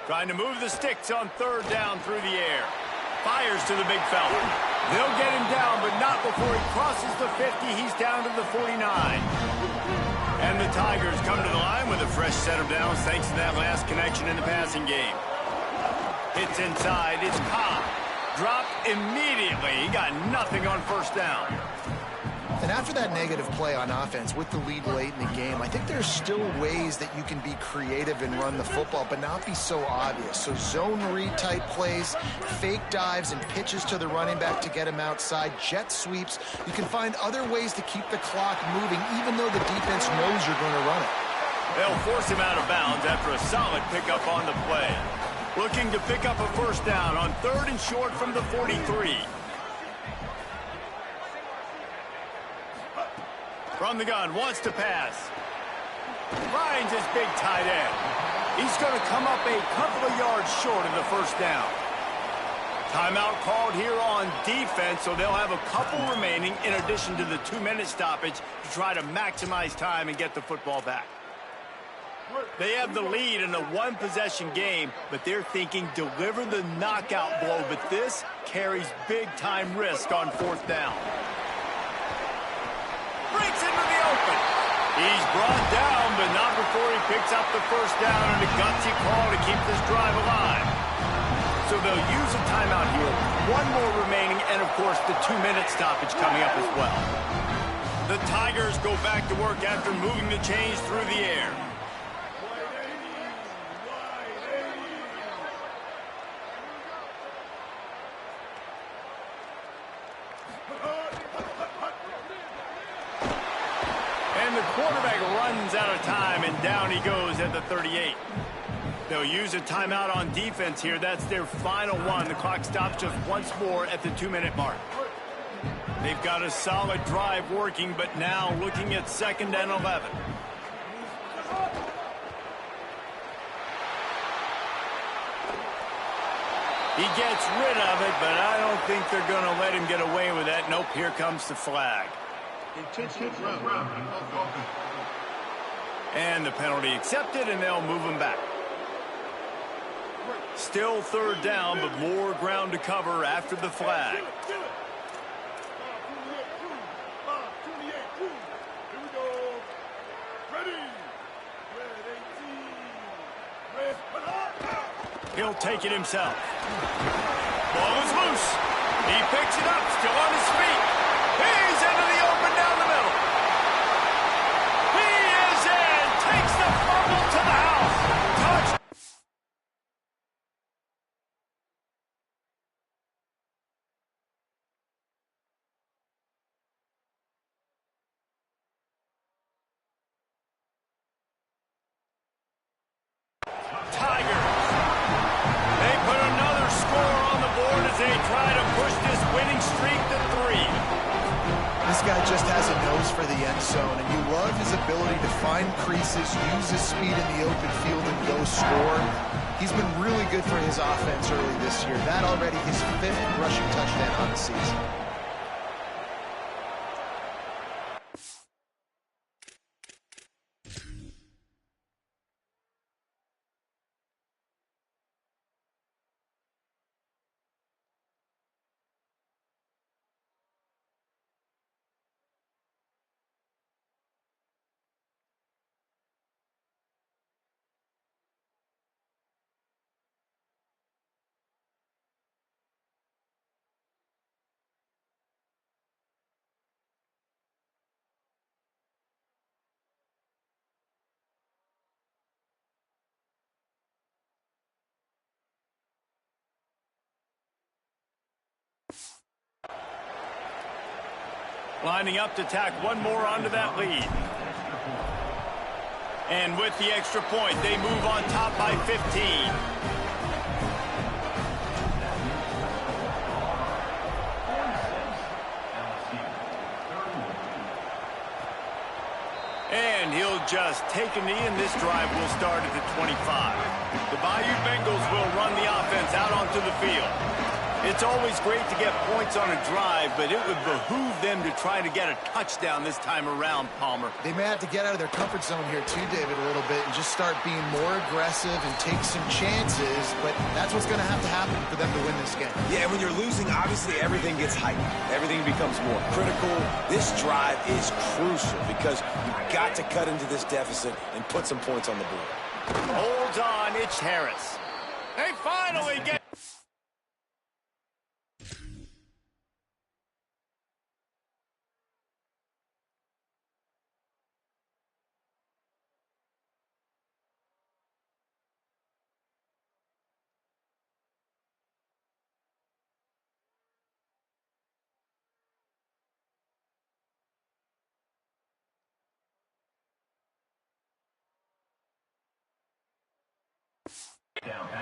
Trying to move the sticks on 3rd down through the air. Fires to the big fella. They'll get him down, but not before he crosses the 50. He's down to the 49. And the Tigers come to the line with a fresh set of downs thanks to that last connection in the passing game. Hits inside. It's caught. Dropped immediately. He got nothing on first down. And after that negative play on offense with the lead late in the game, I think there's still ways that you can be creative and run the football, but not be so obvious. So zone read type plays, fake dives and pitches to the running back to get him outside, jet sweeps. You can find other ways to keep the clock moving, even though the defense knows you're going to run it. They'll force him out of bounds after a solid pickup on the play. Looking to pick up a first down on 3rd and short from the 43. From the gun, wants to pass. Finds his big tight end. He's going to come up a couple of yards short of the first down. Timeout called here on defense, so they'll have a couple remaining in addition to the 2-minute stoppage to try to maximize time and get the football back. They have the lead in a one-possession game, but they're thinking deliver the knockout blow, but this carries big-time risk on 4th down. Breaks into the open. He's brought down, but not before he picks up the first down and a gutsy call to keep this drive alive. So they'll use a timeout here. One more remaining, and of course the 2-minute stoppage coming up as well. The Tigers go back to work after moving the chains through the air. And the quarterback runs out of time, and down he goes at the 38. They'll use a timeout on defense here. That's their final one. The clock stops just once more at the 2-minute mark. They've got a solid drive working, but now looking at 2nd and 11. He gets rid of it, but I don't think they're going to let him get away with that. Nope, here comes the flag. And the penalty accepted, and they'll move him back. Still 3rd down, but more ground to cover after the flag. He'll take it himself. Ball is loose. He picks it up, still on his feet. He's into the open down the middle. He is in. Takes the fumble to the house. Touch. Tigers. They put another score on the board as they try to push this winning streak to 3. This guy just has a nose for the end zone, and you love his ability to find creases, use his speed in the open field, and go score. He's been really good for his offense early this year. That already his 5th rushing touchdown on the season. Lining up to tack one more onto that lead. And with the extra point, they move on top by 15. And he'll just take a knee, and this drive will start at the 25. The Bayou Bengals will run the offense out onto the field. It's always great to get points on a drive, but it would behoove them to try to get a touchdown this time around, Palmer. They may have to get out of their comfort zone here too, David, a little bit and just start being more aggressive and take some chances, but that's what's going to happen for them to win this game. Yeah, when you're losing, obviously everything gets heightened. Everything becomes more critical. This drive is crucial because you've got to cut into this deficit and put some points on the board. Holds on, it's Harris. They finally get...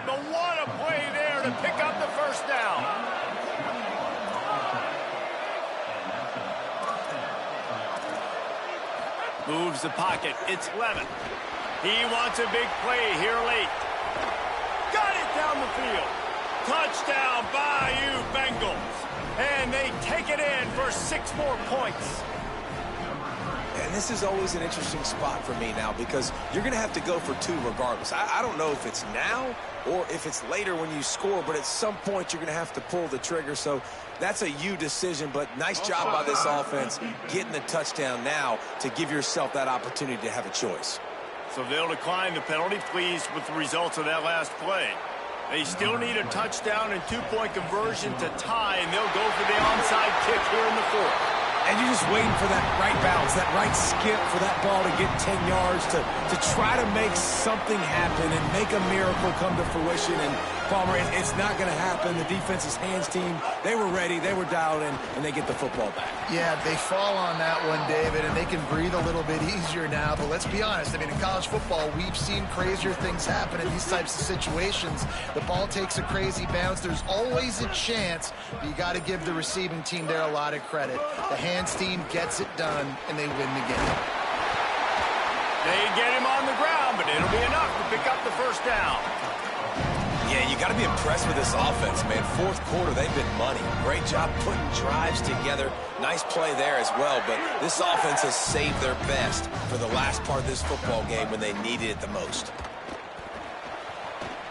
But what a play there to pick up the first down. Moves the pocket. It's Levin. He wants a big play here late. Got it down the field. Touchdown, Bayou Bengals. And they take it in for 6 more points. And this is always an interesting spot for me now because you're going to have to go for 2 regardless. I don't know if it's now or if it's later when you score, but at some point you're going to have to pull the trigger. So that's a you decision, but nice job by this offense getting the touchdown now to give yourself that opportunity to have a choice. So they'll decline the penalty, pleased with the results of that last play. They still need a touchdown and 2-point conversion to tie, and they'll go for the onside kick here in the 4th. And you're just waiting for that right bounce, that right skip for that ball to get 10 yards to try to make something happen and make a miracle come to fruition. And, Palmer, it's not going to happen. The defense's hands team, they were ready, they were dialed in, and they get the football back. Yeah, they fall on that one, David, and they can breathe a little bit easier now. But let's be honest. I mean, in college football, we've seen crazier things happen in these types of situations. The ball takes a crazy bounce. There's always a chance, but you got to give the receiving team there a lot of credit. The hands team gets it done, and they win the game. They get him on the ground, but it'll be enough to pick up the first down. Yeah, you got to be impressed with this offense, man. 4th quarter, they've been money. Great job putting drives together. Nice play there as well, but this offense has saved their best for the last part of this football game when they needed it the most.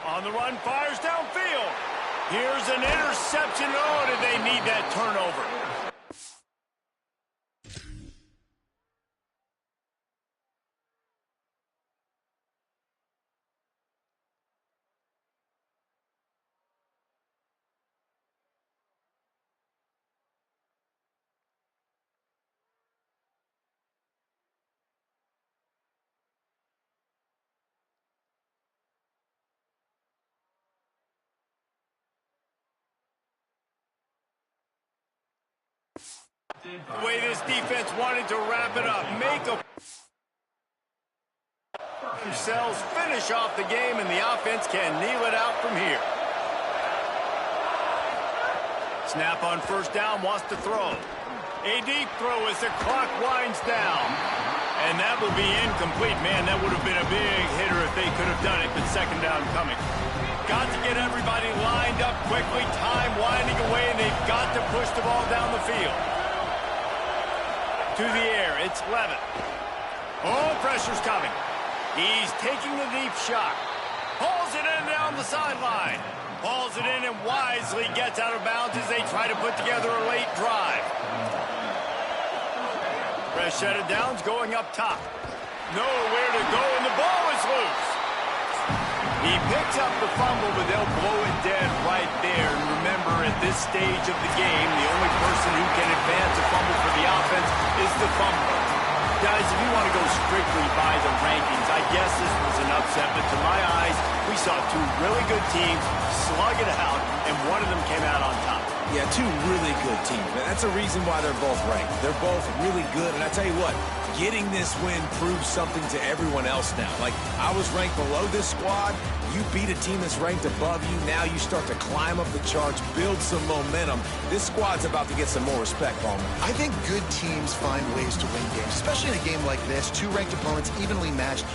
On the run, fires downfield. Here's an interception. Oh, did they need that turnover? The way this defense wanted to wrap it up, make themselves finish off the game, and the offense can kneel it out from here. Snap on first down, wants to throw. A deep throw as the clock winds down. And that will be incomplete. Man, that would have been a big hitter if they could have done it, but second down coming. Got to get everybody lined up quickly, time winding away, and they've got to push the ball down the field. To the air, it's Levin. Oh, pressure's coming. He's taking the deep shot. Pulls it in down the sideline. Pulls it in and wisely gets out of bounds as they try to put together a late drive. Fresh set of downs going up top. Nowhere to go, and the ball is loose. He picks up the fumble, but they'll blow it dead right there. And remember, at this stage of the game, the only person who can advance a fumble for the offense is the fumbler. Guys, if you want to go strictly by the rankings, I guess this was an upset, but to my eyes, we saw 2 really good teams slug it out, and one of them came out on top. Yeah, 2 really good teams, man. That's a reason why they're both ranked. They're both really good, and I tell you what, getting this win proves something to everyone else now. Like, I was ranked below this squad. You beat a team that's ranked above you. Now you start to climb up the charts, build some momentum. This squad's about to get some more respect, Palmer. I think good teams find ways to win games, especially in a game like this. 2 ranked opponents evenly matched.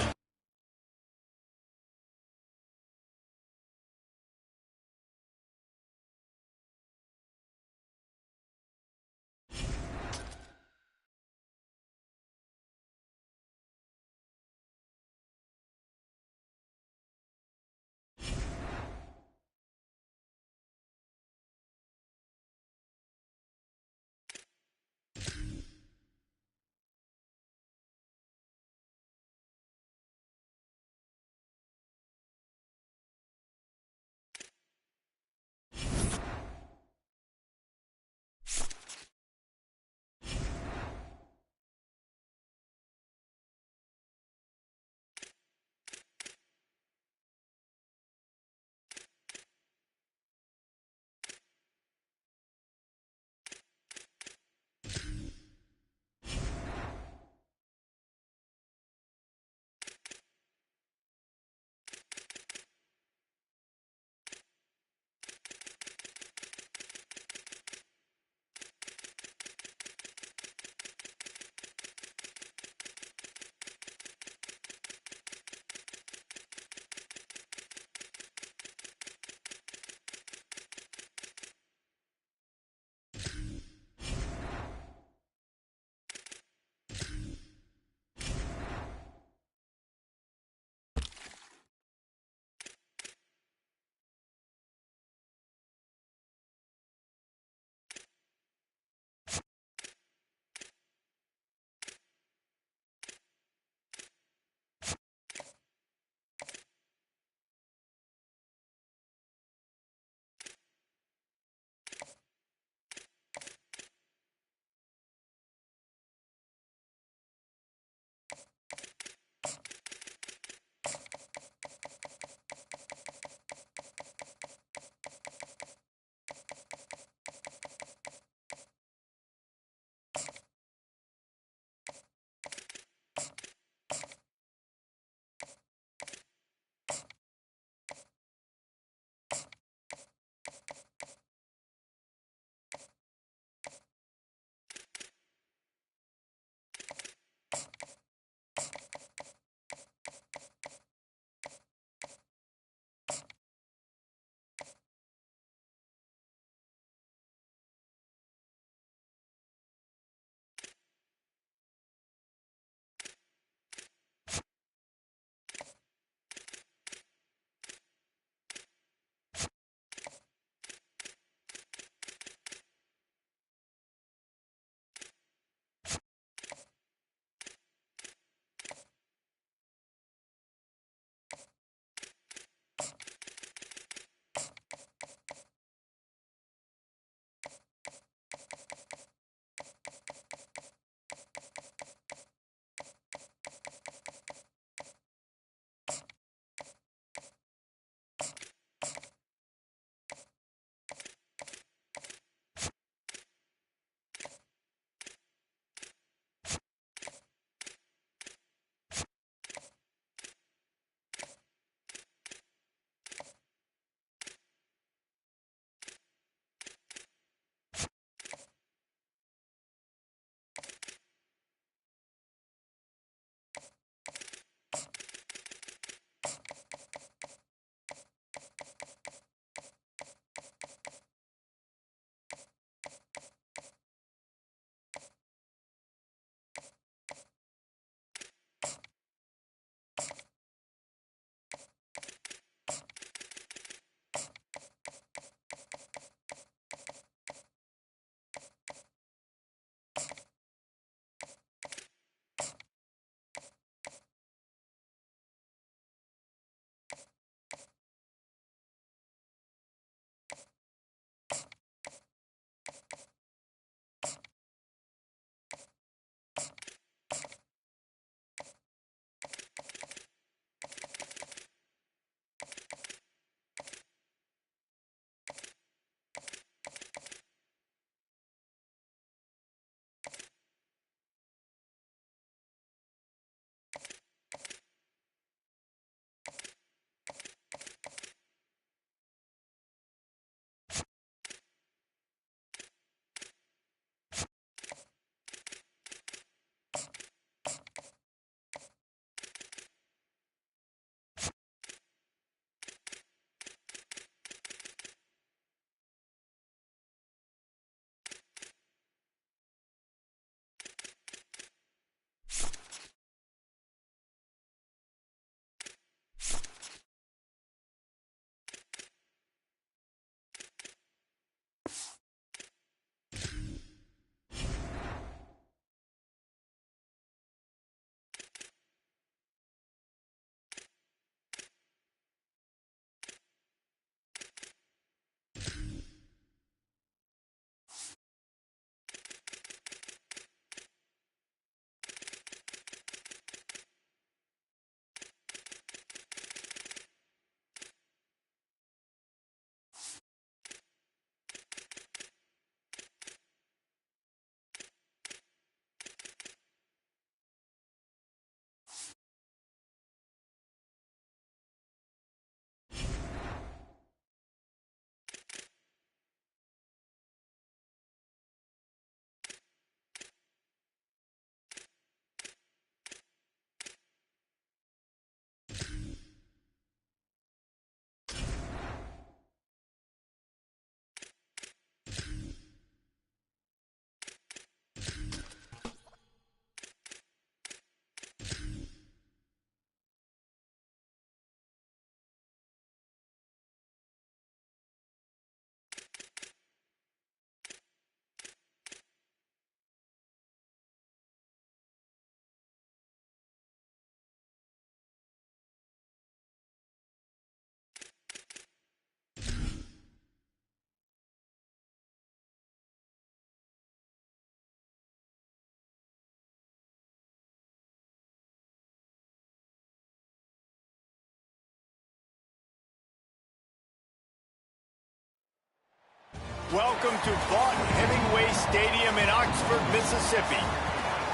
Welcome to Vaught-Hemingway Stadium in Oxford, Mississippi.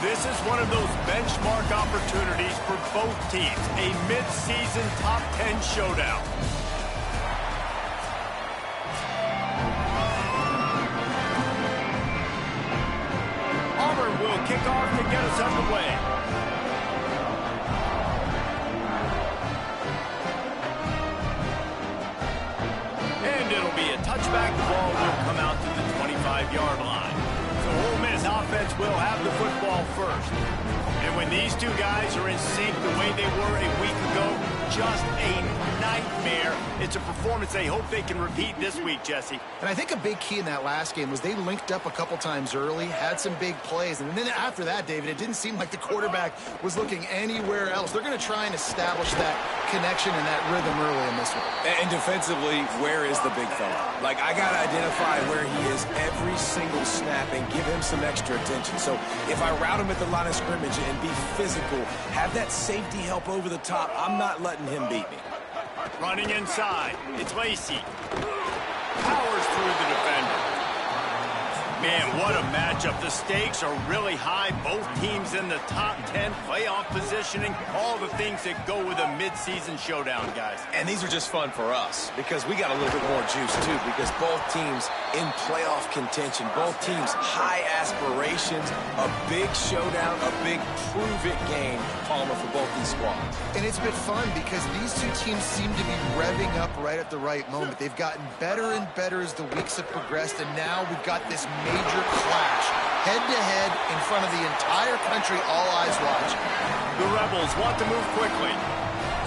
This is one of those benchmark opportunities for both teams, a mid-season top 10 showdown. Auburn will kick off to get us underway. And it'll be a touchback. The ball will come out to the 25-yard line. So Ole Miss offense will have the football first. And when these two guys are in sync the way they were a week ago, just a nightmare. It's a performance they hope they can repeat this week, Jesse. And I think a big key in that last game was they linked up a couple times early, had some big plays, and then after that, David, it didn't seem like the quarterback was looking anywhere else. They're going to try and establish that connection and that rhythm early in this one. And defensively, where is the big fella? Like, I got to identify where he is every single snap and give him some extra attention. So if I route him at the line of scrimmage and be physical, have that safety help over the top, I'm not letting him beat me. Running inside, it's Lacey. Powers through the defender. Man, what a matchup. The stakes are really high. Both teams in the top 10, playoff positioning, all the things that go with a midseason showdown, guys. And these are just fun for us because we got a little bit more juice, too, because both teams in playoff contention, both teams high aspirations, a big showdown, a big prove-it game, Palmer, for both these squads. And it's been fun because these two teams seem to be revving up right at the right moment. They've gotten better and better as the weeks have progressed, and now we've got this major clash, head-to-head in front of the entire country, all eyes watching. The Rebels want to move quickly.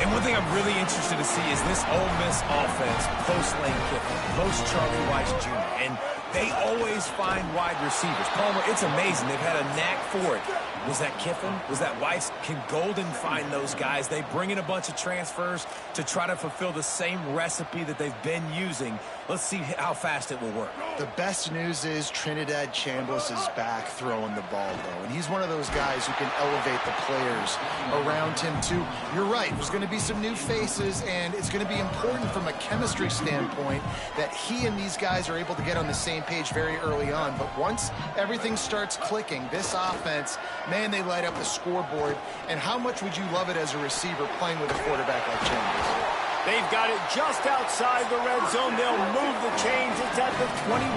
And one thing I'm really interested to see is this Ole Miss offense post-Lane Kiffin, post-Charlie Weiss Jr., and they always find wide receivers. Palmer, it's amazing. They've had a knack for it. Was that Kiffin? Was that Weiss? Can Golden find those guys? They bring in a bunch of transfers to try to fulfill the same recipe that they've been using. Let's see how fast it will work. The best news is Trinidad Chambliss is back throwing the ball, though. And he's one of those guys who can elevate the players around him, too. You're right. There's going to be some new faces, and it's going to be important from a chemistry standpoint that he and these guys are able to get on the same page very early on. But once everything starts clicking, this offense, man, they light up the scoreboard. And how much would you love it as a receiver playing with a quarterback like Chambliss? They've got it just outside the red zone. They'll move the chains. It's at the 21.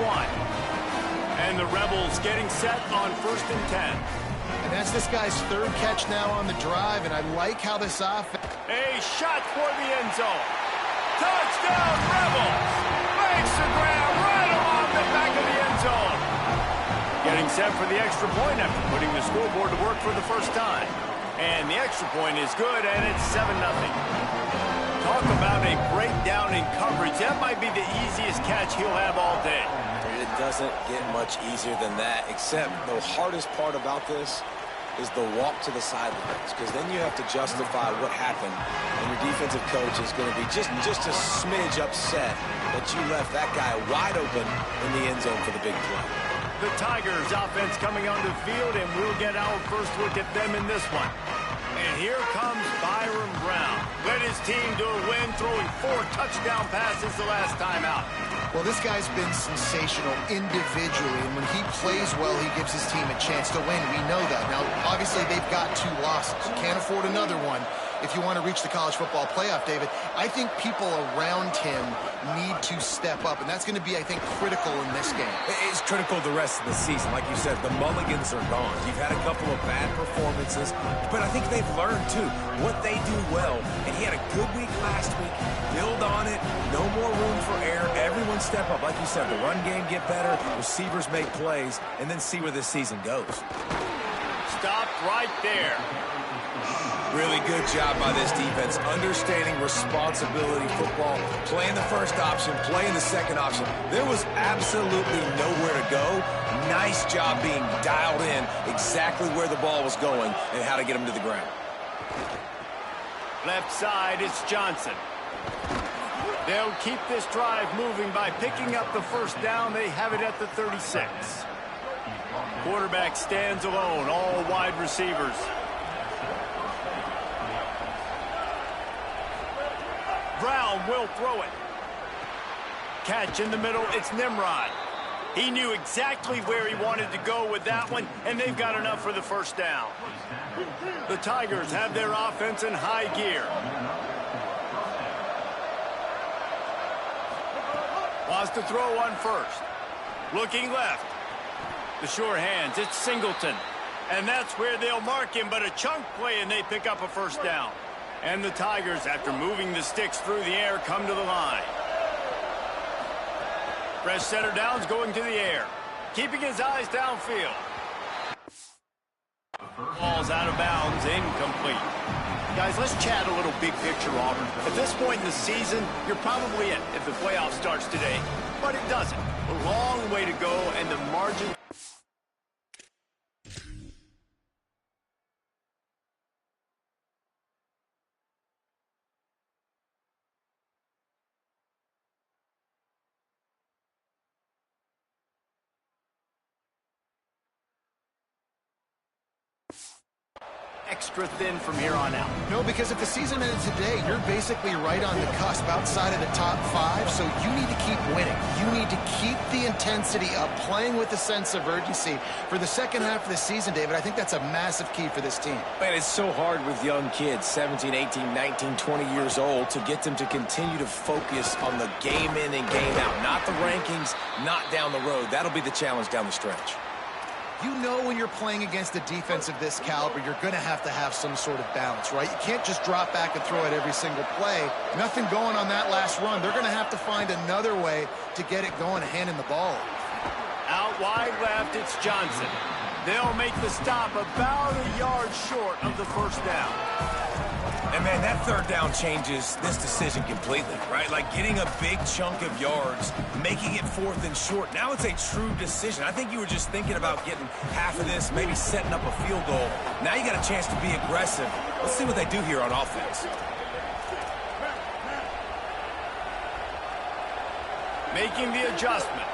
And the Rebels getting set on 1st and 10. And that's this guy's third catch now on the drive, and I like how this offense... A shot for the end zone. Touchdown, Rebels! Makes the grab right along the back of the end zone. Getting set for the extra point after putting the scoreboard to work for the first time. And the extra point is good, and it's 7-0. Talk about a breakdown in coverage. That might be the easiest catch he'll have all day. It doesn't get much easier than that, except the hardest part about this is the walk to the sidelines, because then you have to justify what happened, and your defensive coach is going to be just a smidge upset that you left that guy wide open in the end zone for the big play. The Tigers offense coming onto the field, and we'll get our first look at them in this one. And here comes Byron Brown. Led his team to a win, throwing 4 touchdown passes the last time out. Well, this guy's been sensational individually, and when he plays well, he gives his team a chance to win. We know that. Now, obviously, they've got 2 losses. You can't afford another one if you want to reach the college football playoff, David. I think people around him need to step up, and that's going to be, I think, critical in this game. It's critical the rest of the season. Like you said, the mulligans are gone. You've had a couple of bad performances, but I think they've learned, too, what they do well. And he had a good week last week. Build on it. No more room for error. Everyone step up. Like you said, the run game get better, receivers make plays, and then see where this season goes. Stopped right there. Really good job by this defense, understanding responsibility football, playing the first option, playing the second option. There was absolutely nowhere to go. Nice job being dialed in exactly where the ball was going and how to get him to the ground. Left side, it's Johnson. They'll keep this drive moving by picking up the first down. They have it at the 36. Quarterback stands alone, all wide receivers. Brown will throw it. Catch in the middle, it's Nimrod. He knew exactly where he wanted to go with that one, and they've got enough for the first down. The Tigers have their offense in high gear. Wants to throw one first. Looking left. The sure hands, it's Singleton. And that's where they'll mark him, but a chunk play, and they pick up a first down. And the Tigers, after moving the sticks through the air, come to the line. Fresh center downs going to the air. Keeping his eyes downfield. Ball's out of bounds, incomplete. Guys, let's chat a little big picture, Auburn. At this point in the season, you're probably in if the playoff starts today. But it doesn't. A long way to go, and the margin... extra thin from here on out. No, because if the season ended today, you're basically right on the cusp outside of the top 5, so you need to keep winning. You need to keep the intensity up, playing with a sense of urgency. For the second half of the season, David, I think that's a massive key for this team. Man, it's so hard with young kids, 17, 18, 19, 20 years old, to get them to continue to focus on the game in and game out. Not the rankings, not down the road. That'll be the challenge down the stretch. You know when you're playing against a defense of this caliber, you're going to have some sort of balance, right? You can't just drop back and throw it every single play. Nothing going on that last run. They're going to have to find another way to get it going, handing the ball. Out wide left, it's Johnson. They'll make the stop about a yard short of the first down. And, man, that third down changes this decision completely, right? Like getting a big chunk of yards, making it 4th and short. Now it's a true decision. I think you were just thinking about getting half of this, maybe setting up a field goal. Now you got a chance to be aggressive. Let's see what they do here on offense. Making the adjustment.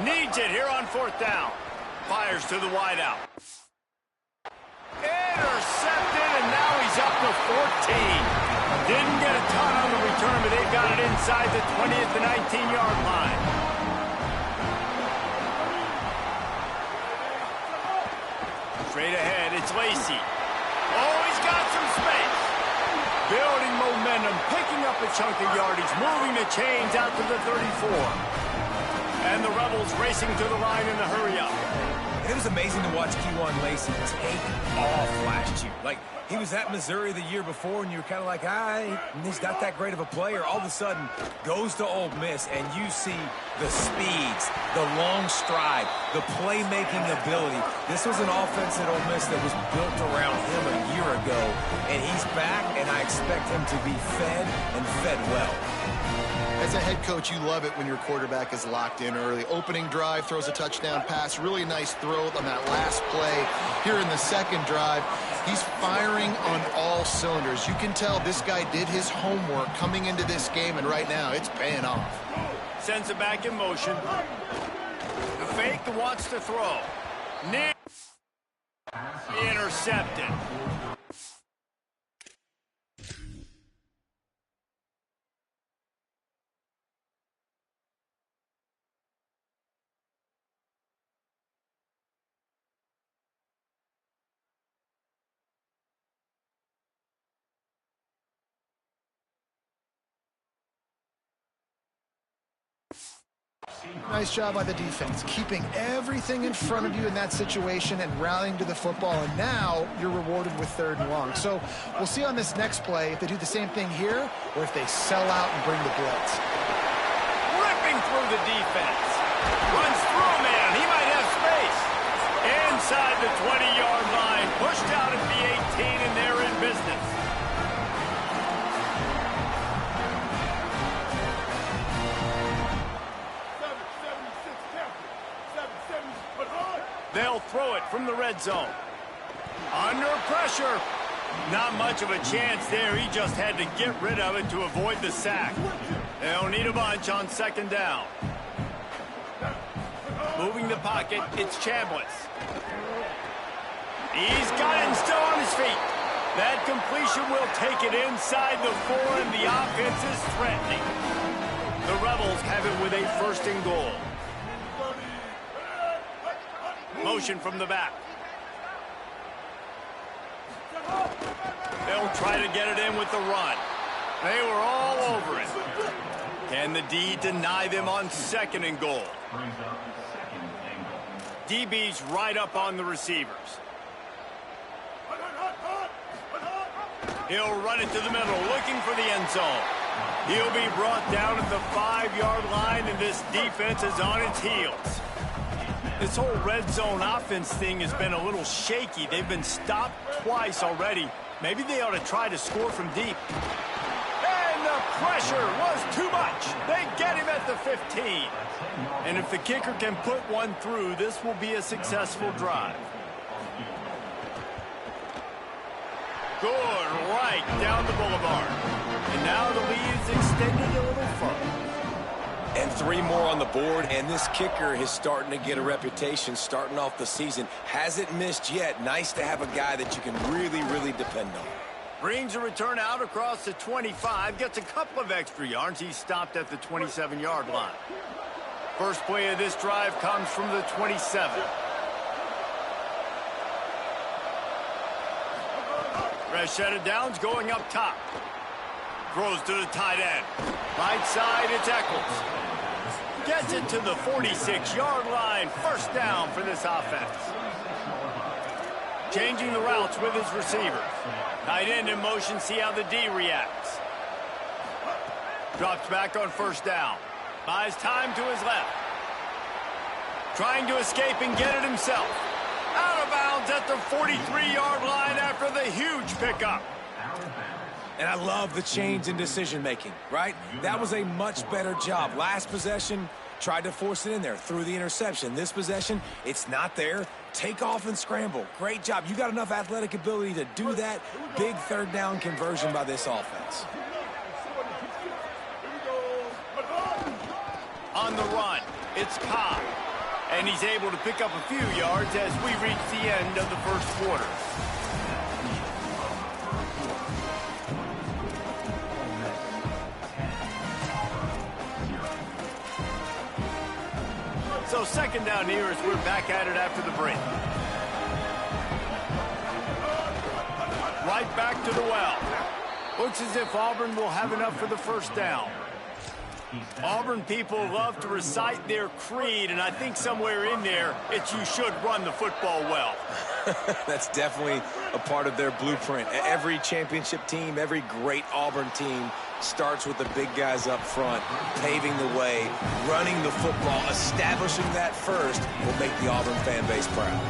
Needs it here on 4th down. Fires to the wideout. Intercepted, and now he's up to 14. Didn't get a ton on the return, but they've got it inside the 20th to 19-yard line. Straight ahead, it's Lacey. Oh, he's got some space. Building momentum, picking up a chunk of yardage, moving the chains out to the 34. And the Rebels racing to the line in the hurry-up. It was amazing to watch Kejuan Lacey take off last year. Like, he was at Missouri the year before, and you were kind of like, he's not that great of a player. All of a sudden, goes to Ole Miss, and you see the speeds, the long stride, the playmaking ability. This was an offense at Ole Miss that was built around him a year ago, and he's back, and I expect him to be fed and fed well. As a head coach, you love it when your quarterback is locked in early. Opening drive, throws a touchdown pass. Really nice throw on that last play. Here in the second drive, he's firing on all cylinders. You can tell this guy did his homework coming into this game, and right now it's paying off. Sends it back in motion. The fake wants to throw. Intercepted. Nice job by the defense, keeping everything in front of you in that situation and rallying to the football, and now you're rewarded with 3rd and long. So we'll see on this next play if they do the same thing here or if they sell out and bring the blitz. Ripping through the defense. Runs through a man. He might have space. Inside the 20-yard line. Pushed out at the 18, and they're in business. They'll throw it from the red zone. Under pressure. Not much of a chance there. He just had to get rid of it to avoid the sack. They'll need a bunch on 2nd down. Moving the pocket, it's Chambliss. He's got him still on his feet. That completion will take it inside the 4, and the offense is threatening. The Rebels have it with a 1st and goal. Motion from the back. They'll try to get it in with the run. They were all over it. Can the D deny them on 2nd and goal? DB's right up on the receivers. He'll run it to the middle, looking for the end zone. He'll be brought down at the 5-yard line, and this defense is on its heels. This whole red zone offense thing has been a little shaky. They've been stopped twice already. Maybe they ought to try to score from deep. And the pressure was too much. They get him at the 15. And if the kicker can put one through, this will be a successful drive. Good, right down the boulevard. And now the lead is extended a little further. And 3 more on the board, and this kicker is starting to get a reputation starting off the season. Hasn't missed yet. Nice to have a guy that you can really, really depend on. Brings a return out across the 25, gets a couple of extra yards. He's stopped at the 27-yard line. First play of this drive comes from the 27. Fresh set of downs going up top. Throws to the tight end. Right side, it's Eccles. Gets it to the 46-yard line. 1st down for this offense. Changing the routes with his receivers. Tight end in motion, see how the D reacts. Drops back on 1st down. Buys time to his left. Trying to escape and get it himself. Out of bounds at the 43-yard line after the huge pickup. And I love the change in decision-making, right? That was a much better job. Last possession, tried to force it in there, threw the interception. This possession, it's not there. Take off and scramble. Great job. You got enough athletic ability to do that. Big 3rd down conversion by this offense. On the run, it's Cobb. And he's able to pick up a few yards as we reach the end of the 1st quarter. So 2nd down here as we're back at it after the break. Right back to the well. Looks as if Auburn will have enough for the 1st down. Auburn people love to recite their creed, and I think somewhere in there, it's you should run the football well. That's definitely a part of their blueprint. Every championship team, every great Auburn team starts with the big guys up front, paving the way, running the football, establishing that first will make the Auburn fan base proud.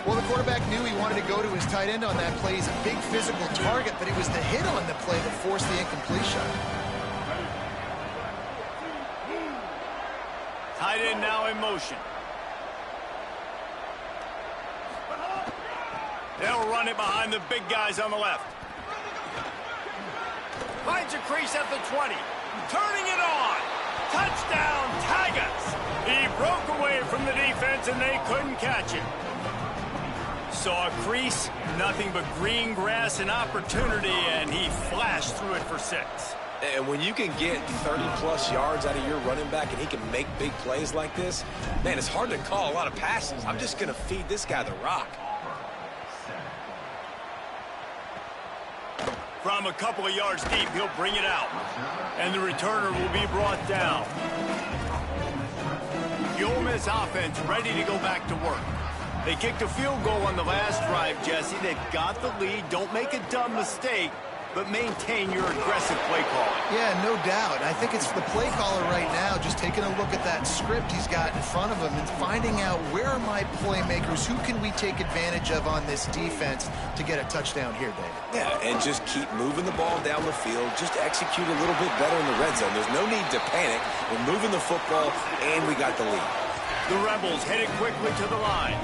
Well, the quarterback knew he wanted to go to his tight end on that play. He's a big physical target, but it was the hit on the play that forced the incompletion. Tight end now in motion. They'll run it behind the big guys on the left. Finds a crease at the 20. Turning it on. Touchdown, Tigers. He broke away from the defense, and they couldn't catch him. Saw a crease, nothing but green grass and opportunity, and he flashed through it for 6. And when you can get 30-plus yards out of your running back and he can make big plays like this, man, it's hard to call a lot of passes. I'm just going to feed this guy the rock. From a couple of yards deep, he'll bring it out. And the returner will be brought down. The Ole Miss offense ready to go back to work. They kicked a field goal on the last drive, Jesse. They've got the lead. Don't make a dumb mistake, but maintain your aggressive play calling. Yeah, no doubt. I think it's the play caller right now just taking a look at that script he's got in front of him and finding out where are my playmakers, who can we take advantage of on this defense to get a touchdown here, David. Yeah, and just keep moving the ball down the field. Just execute a little bit better in the red zone. There's no need to panic. We're moving the football, and we got the lead. The Rebels headed quickly to the line.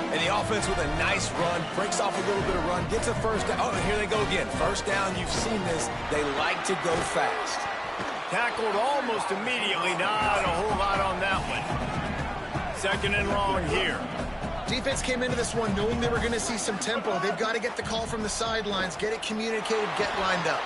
And the offense with a nice run, breaks off a little bit of run, gets a 1st down. Oh, and here they go again. 1st down, you've seen this. They like to go fast. Tackled almost immediately. Not a whole lot on that one. 2nd and long here. Defense came into this one knowing they were going to see some tempo. They've got to get the call from the sidelines, get it communicated, get lined up.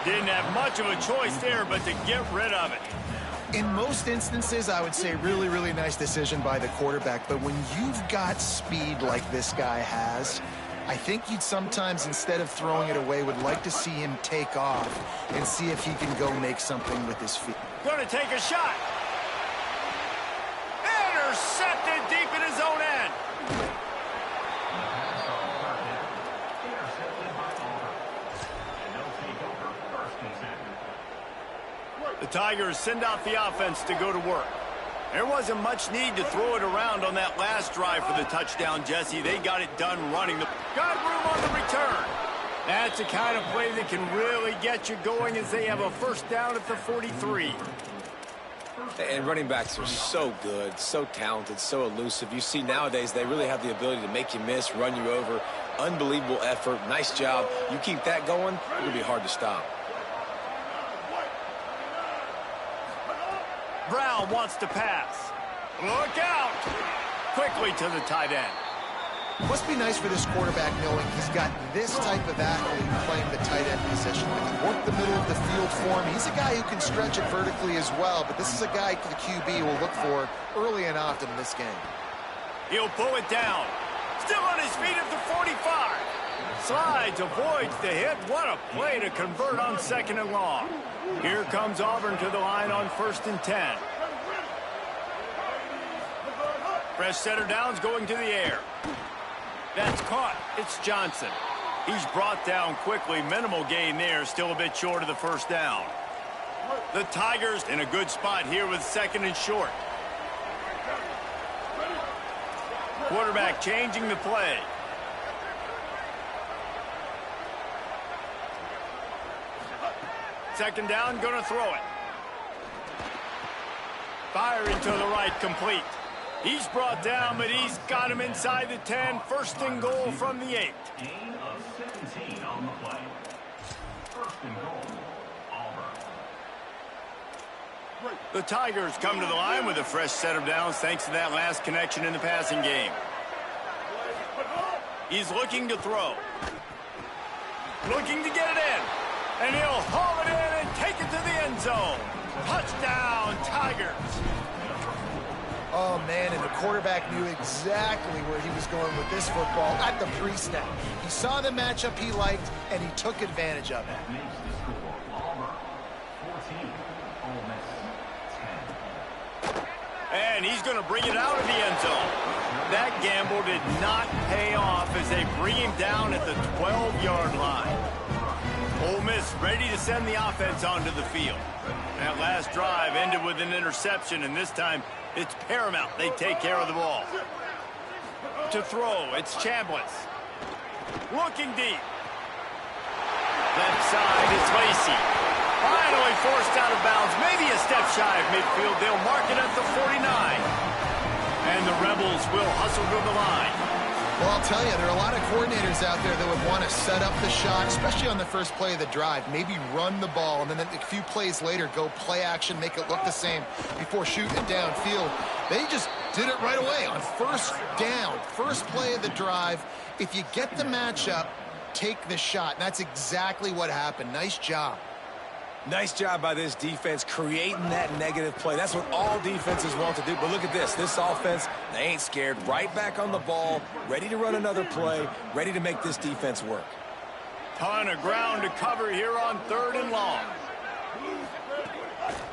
Didn't have much of a choice there but to get rid of it. In most instances, I would say really, really nice decision by the quarterback. But when you've got speed like this guy has, I think you'd sometimes, instead of throwing it away, would like to see him take off and see if he can go make something with his feet. Going to take a shot. Intercepted deep in his own end. The Tigers send out the offense to go to work. There wasn't much need to throw it around on that last drive for the touchdown, Jesse. They got it done running. Got room on the return. That's the kind of play that can really get you going as they have a first down at the 43. And running backs are so good, so talented, so elusive. You see nowadays they really have the ability to make you miss, run you over. Unbelievable effort. Nice job. You keep that going, it'll be hard to stop. Brown wants to pass. Look out! Quickly to the tight end. Must be nice for this quarterback knowing he's got this type of athlete playing the tight end position. They can work the middle of the field for him. He's a guy who can stretch it vertically as well, but this is a guy the QB will look for early and often in this game. He'll pull it down. Still on his feet at the 45. Slides, avoids the hit. What a play to convert on 2nd and long. Here comes Auburn to the line on 1st and 10. Fresh center downs going to the air. That's caught. It's Johnson. He's brought down quickly. Minimal gain there. Still a bit short of the first down. The Tigers in a good spot here with 2nd and short. Quarterback changing the play. Second down, going to throw it. Firing to the right, complete. He's brought down, but he's got him inside the 10. 1st and goal from the 8. Gain of 17 on the play. 1st and goal, Auburn. The Tigers come to the line with a fresh set of downs thanks to that last connection in the passing game. He's looking to throw. Looking to get it in. And he'll haul it in and take it to the end zone. Touchdown, Tigers. Oh, man, and the quarterback knew exactly where he was going with this football at the pre-snap. He saw the matchup he liked, and he took advantage of it. Makes the score Auburn 14, Ole Miss 10. And he's going to bring it out of the end zone. That gamble did not pay off as they bring him down at the 12-yard line. Ole Miss ready to send the offense onto the field. That last drive ended with an interception, and this time it's paramount they take care of the ball. To throw, it's Chambliss. Looking deep. Left side, it's Lacey. Finally forced out of bounds, maybe a step shy of midfield. They'll mark it at the 49. And the Rebels will hustle to the line. Well, I'll tell you, there are a lot of coordinators out there that would want to set up the shot, especially on the first play of the drive, maybe run the ball, and then a few plays later go play action, make it look the same before shooting it downfield. They just did it right away on 1st down, first play of the drive. If you get the matchup, take the shot, and that's exactly what happened. Nice job. Nice job by this defense creating that negative play. That's what all defenses want to do. But look at this. This offense, they ain't scared. Right back on the ball, ready to run another play, ready to make this defense work. Ton of ground to cover here on 3rd and long.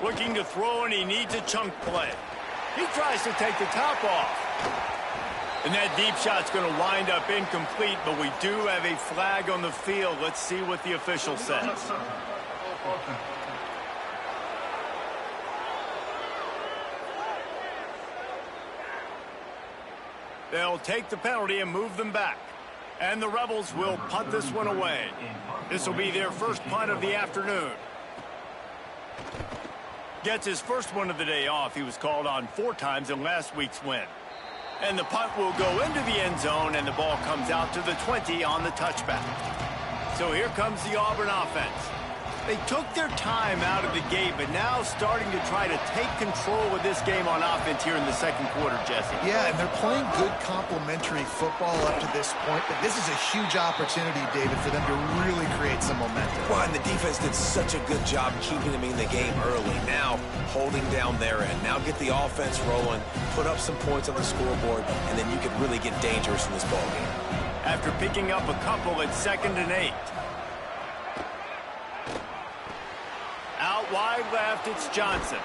Looking to throw, and he needs a chunk play. He tries to take the top off. And that deep shot's going to wind up incomplete, but we do have a flag on the field. Let's see what the official says. They'll take the penalty and move them back. And the Rebels will punt this one away. This will be their first punt of the afternoon. Gets his first one of the day off. He was called on 4 times in last week's win. And the punt will go into the end zone, and the ball comes out to the 20 on the touchback. So here comes the Auburn offense. They took their time out of the gate, but now starting to try to take control of this game on offense here in the second quarter, Jesse. Yeah, and they're playing good complementary football up to this point, but this is a huge opportunity, David, for them to really create some momentum. Well, and the defense did such a good job keeping them in the game early. Now, holding down their end. Now get the offense rolling, put up some points on the scoreboard, and then you could really get dangerous in this ballgame. After picking up a couple at 2nd and 8. Out wide left, it's Johnson.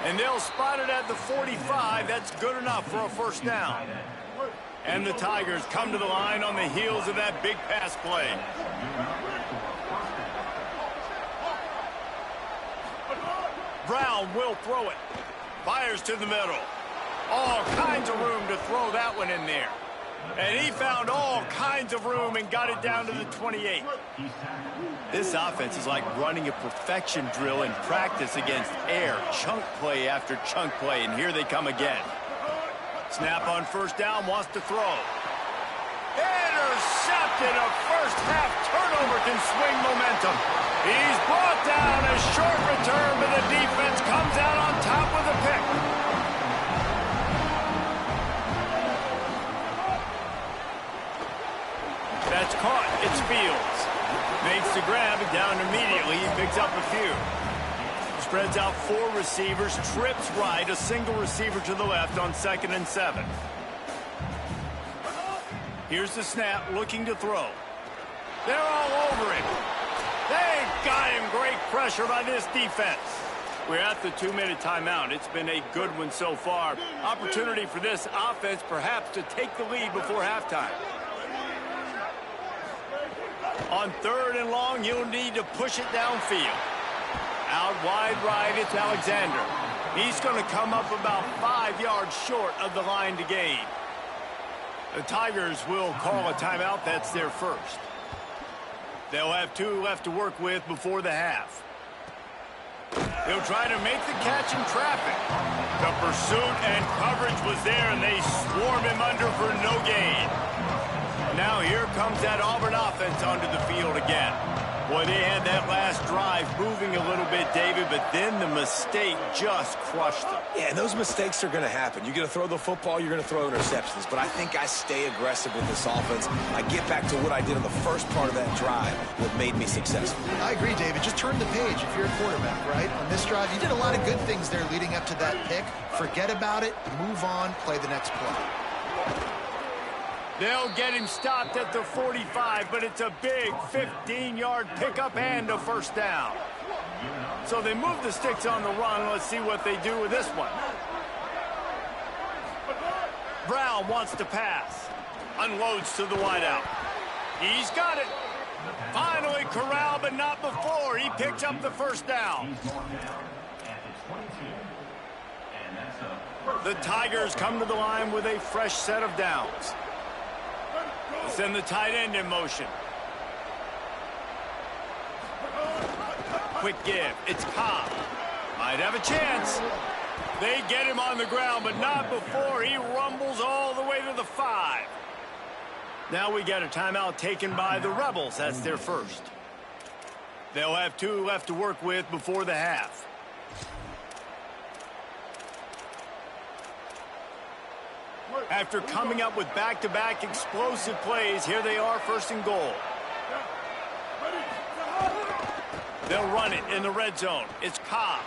And they'll spot it at the 45. That's good enough for a first down. And the Tigers come to the line on the heels of that big pass play. Brown will throw it. Fires to the middle. All kinds of room to throw that one in there. And he found all kinds of room and got it down to the 28. This offense is like running a perfection drill in practice against air. Chunk play after chunk play, and here they come again. Snap on first down, wants to throw. Intercepted. A first half turnover can swing momentum. He's brought down. A short return, but the defense comes out on top with a pick. That's caught. It's Fields. Makes the grab and down immediately. He picks up a few. Spreads out 4 receivers. Trips right. A single receiver to the left on 2nd and 7. Here's the snap. Looking to throw. They're all over him. They've got him. Great pressure by this defense. We're at the 2-minute timeout. It's been a good one so far. Opportunity for this offense perhaps to take the lead before halftime. On 3rd and long, you'll need to push it downfield. Out wide right, it's Alexander. He's going to come up about 5 yards short of the line to gain. The Tigers will call a timeout. That's their first. They'll have 2 left to work with before the half. They'll try to make the catch in traffic. The pursuit and coverage was there, and they swarm him under for no gain. Now here comes that Auburn offense onto the field again. Boy, they had that last drive moving a little bit, David, but then the mistake just crushed them. Yeah, and those mistakes are going to happen. You're going to throw the football, you're going to throw interceptions. But I think I stay aggressive with this offense. I get back to what I did on the first part of that drive, what made me successful. I agree, David. Just turn the page if you're a quarterback, right? On this drive, you did a lot of good things there leading up to that pick. Forget about it, move on, play the next play. They'll get him stopped at the 45, but it's a big 15-yard pickup and a first down. So they move the sticks on the run. Let's see what they do with this one. Brown wants to pass. Unloads to the wideout. He's got it. Finally corralled, but not before. He picks up the first down. The Tigers come to the line with a fresh set of downs. Send the tight end in motion. Quick give. It's Cobb. Might have a chance. They get him on the ground, but not before he rumbles all the way to the 5. Now we get a timeout taken by the Rebels. That's their first. They'll have 2 left to work with before the half. After coming up with back-to-back explosive plays, here they are, 1st and goal. They'll run it in the red zone. It's Cobb.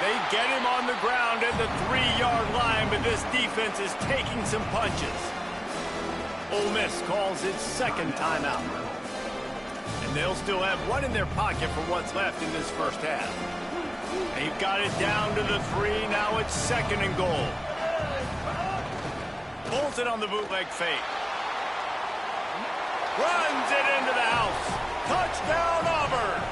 They get him on the ground at the 3-yard line, but this defense is taking some punches. Ole Miss calls its 2nd timeout. And they'll still have 1 in their pocket for what's left in this first half. They've got it down to the 3. Now it's 2nd and goal. Pulls it on the bootleg fake. Runs it into the house. Touchdown, Auburn.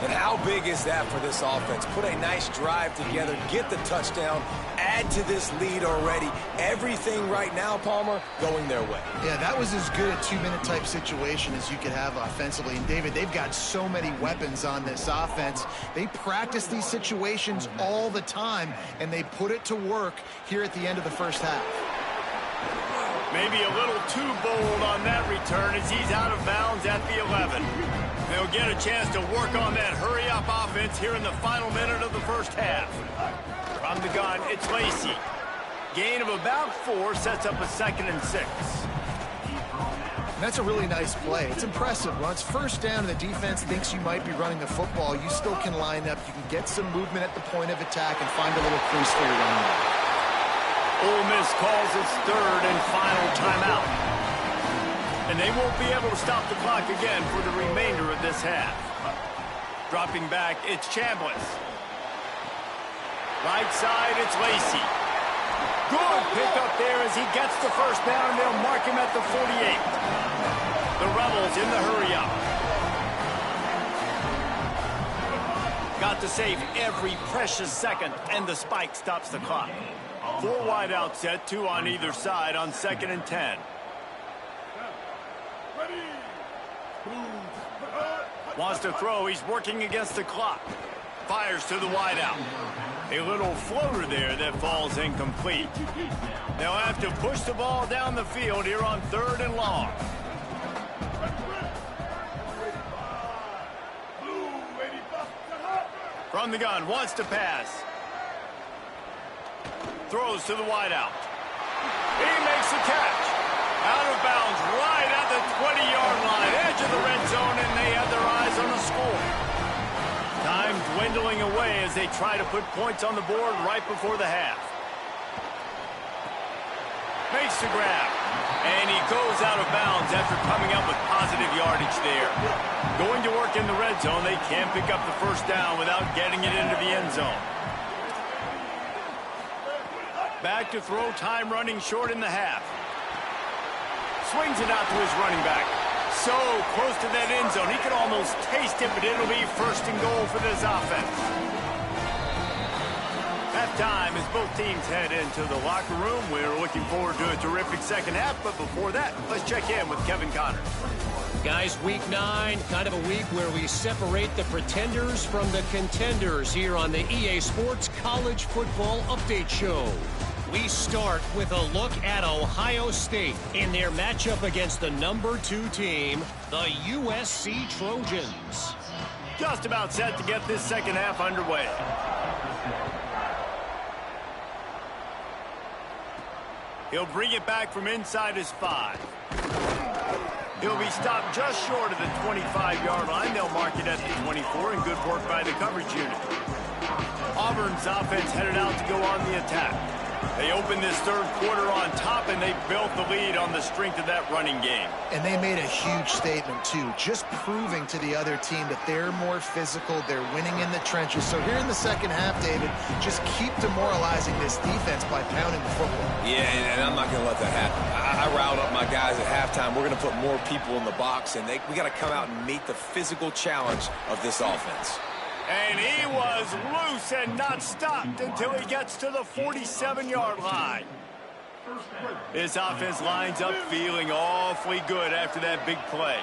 And how big is that for this offense? Put a nice drive together, get the touchdown, add to this lead already. Everything right now, Palmer, going their way. Yeah, that was as good a 2-minute type situation as you could have offensively. And, David, they've got so many weapons on this offense. They practice these situations all the time, and they put it to work here at the end of the first half. Maybe a little too bold on that return as he's out of bounds at the 11. They'll get a chance to work on that hurry-up offense here in the final minute of the first half. From the gun, it's Lacey. Gain of about 4 sets up a 2nd and 6. That's a really nice play. It's impressive. When it's first down and the defense thinks you might be running the football, you still can line up. You can get some movement at the point of attack and find a little crease for your running back. Ole Miss calls its 3rd and final timeout. And they won't be able to stop the clock again for the remainder of this half. Dropping back, it's Chambliss. Right side, it's Lacey. Good pickup there as he gets the first down, and they'll mark him at the 48. The Rebels in the hurry-up. Got to save every precious second, and the spike stops the clock. 4 wide out set, 2 on either side on 2nd and 10. Wants to throw. He's working against the clock. Fires to the wide out. A little floater there that falls incomplete. They'll have to push the ball down the field here on 3rd and long. From the gun, wants to pass. Throws to the wide out. He makes the catch. Out of bounds right at the 20-yard line. Edge of the red zone, and they have their eyes on the score. Time dwindling away as they try to put points on the board right before the half. Makes the grab. And he goes out of bounds after coming up with positive yardage there. Going to work in the red zone, they can't pick up the first down without getting it into the end zone. Back to throw, time running short in the half. Swings it out to his running back. So close to that end zone. He could almost taste it, but it'll be 1st and goal for this offense. Halftime as both teams head into the locker room. We're looking forward to a terrific second half, but before that, let's check in with Kevin Connors. Guys, week 9, kind of a week where we separate the pretenders from the contenders here on the EA Sports College Football Update Show. We start with a look at Ohio State in their matchup against the number 2 team, the USC Trojans. Just about set to get this second half underway. He'll bring it back from inside his 5. He'll be stopped just short of the 25-yard line. They'll mark it at the 24, and good work by the coverage unit. Auburn's offense headed out to go on the attack. They opened this 3rd quarter on top, and they built the lead on the strength of that running game. And they made a huge statement, too, just proving to the other team that they're more physical, they're winning in the trenches. So here in the second half, David, just keep demoralizing this defense by pounding the football. Yeah, and I'm not going to let that happen. I riled up my guys at halftime. We're going to put more people in the box, and we got to come out and meet the physical challenge of this offense. And he was loose and not stopped until he gets to the 47-yard line. This offense lines up feeling awfully good after that big play.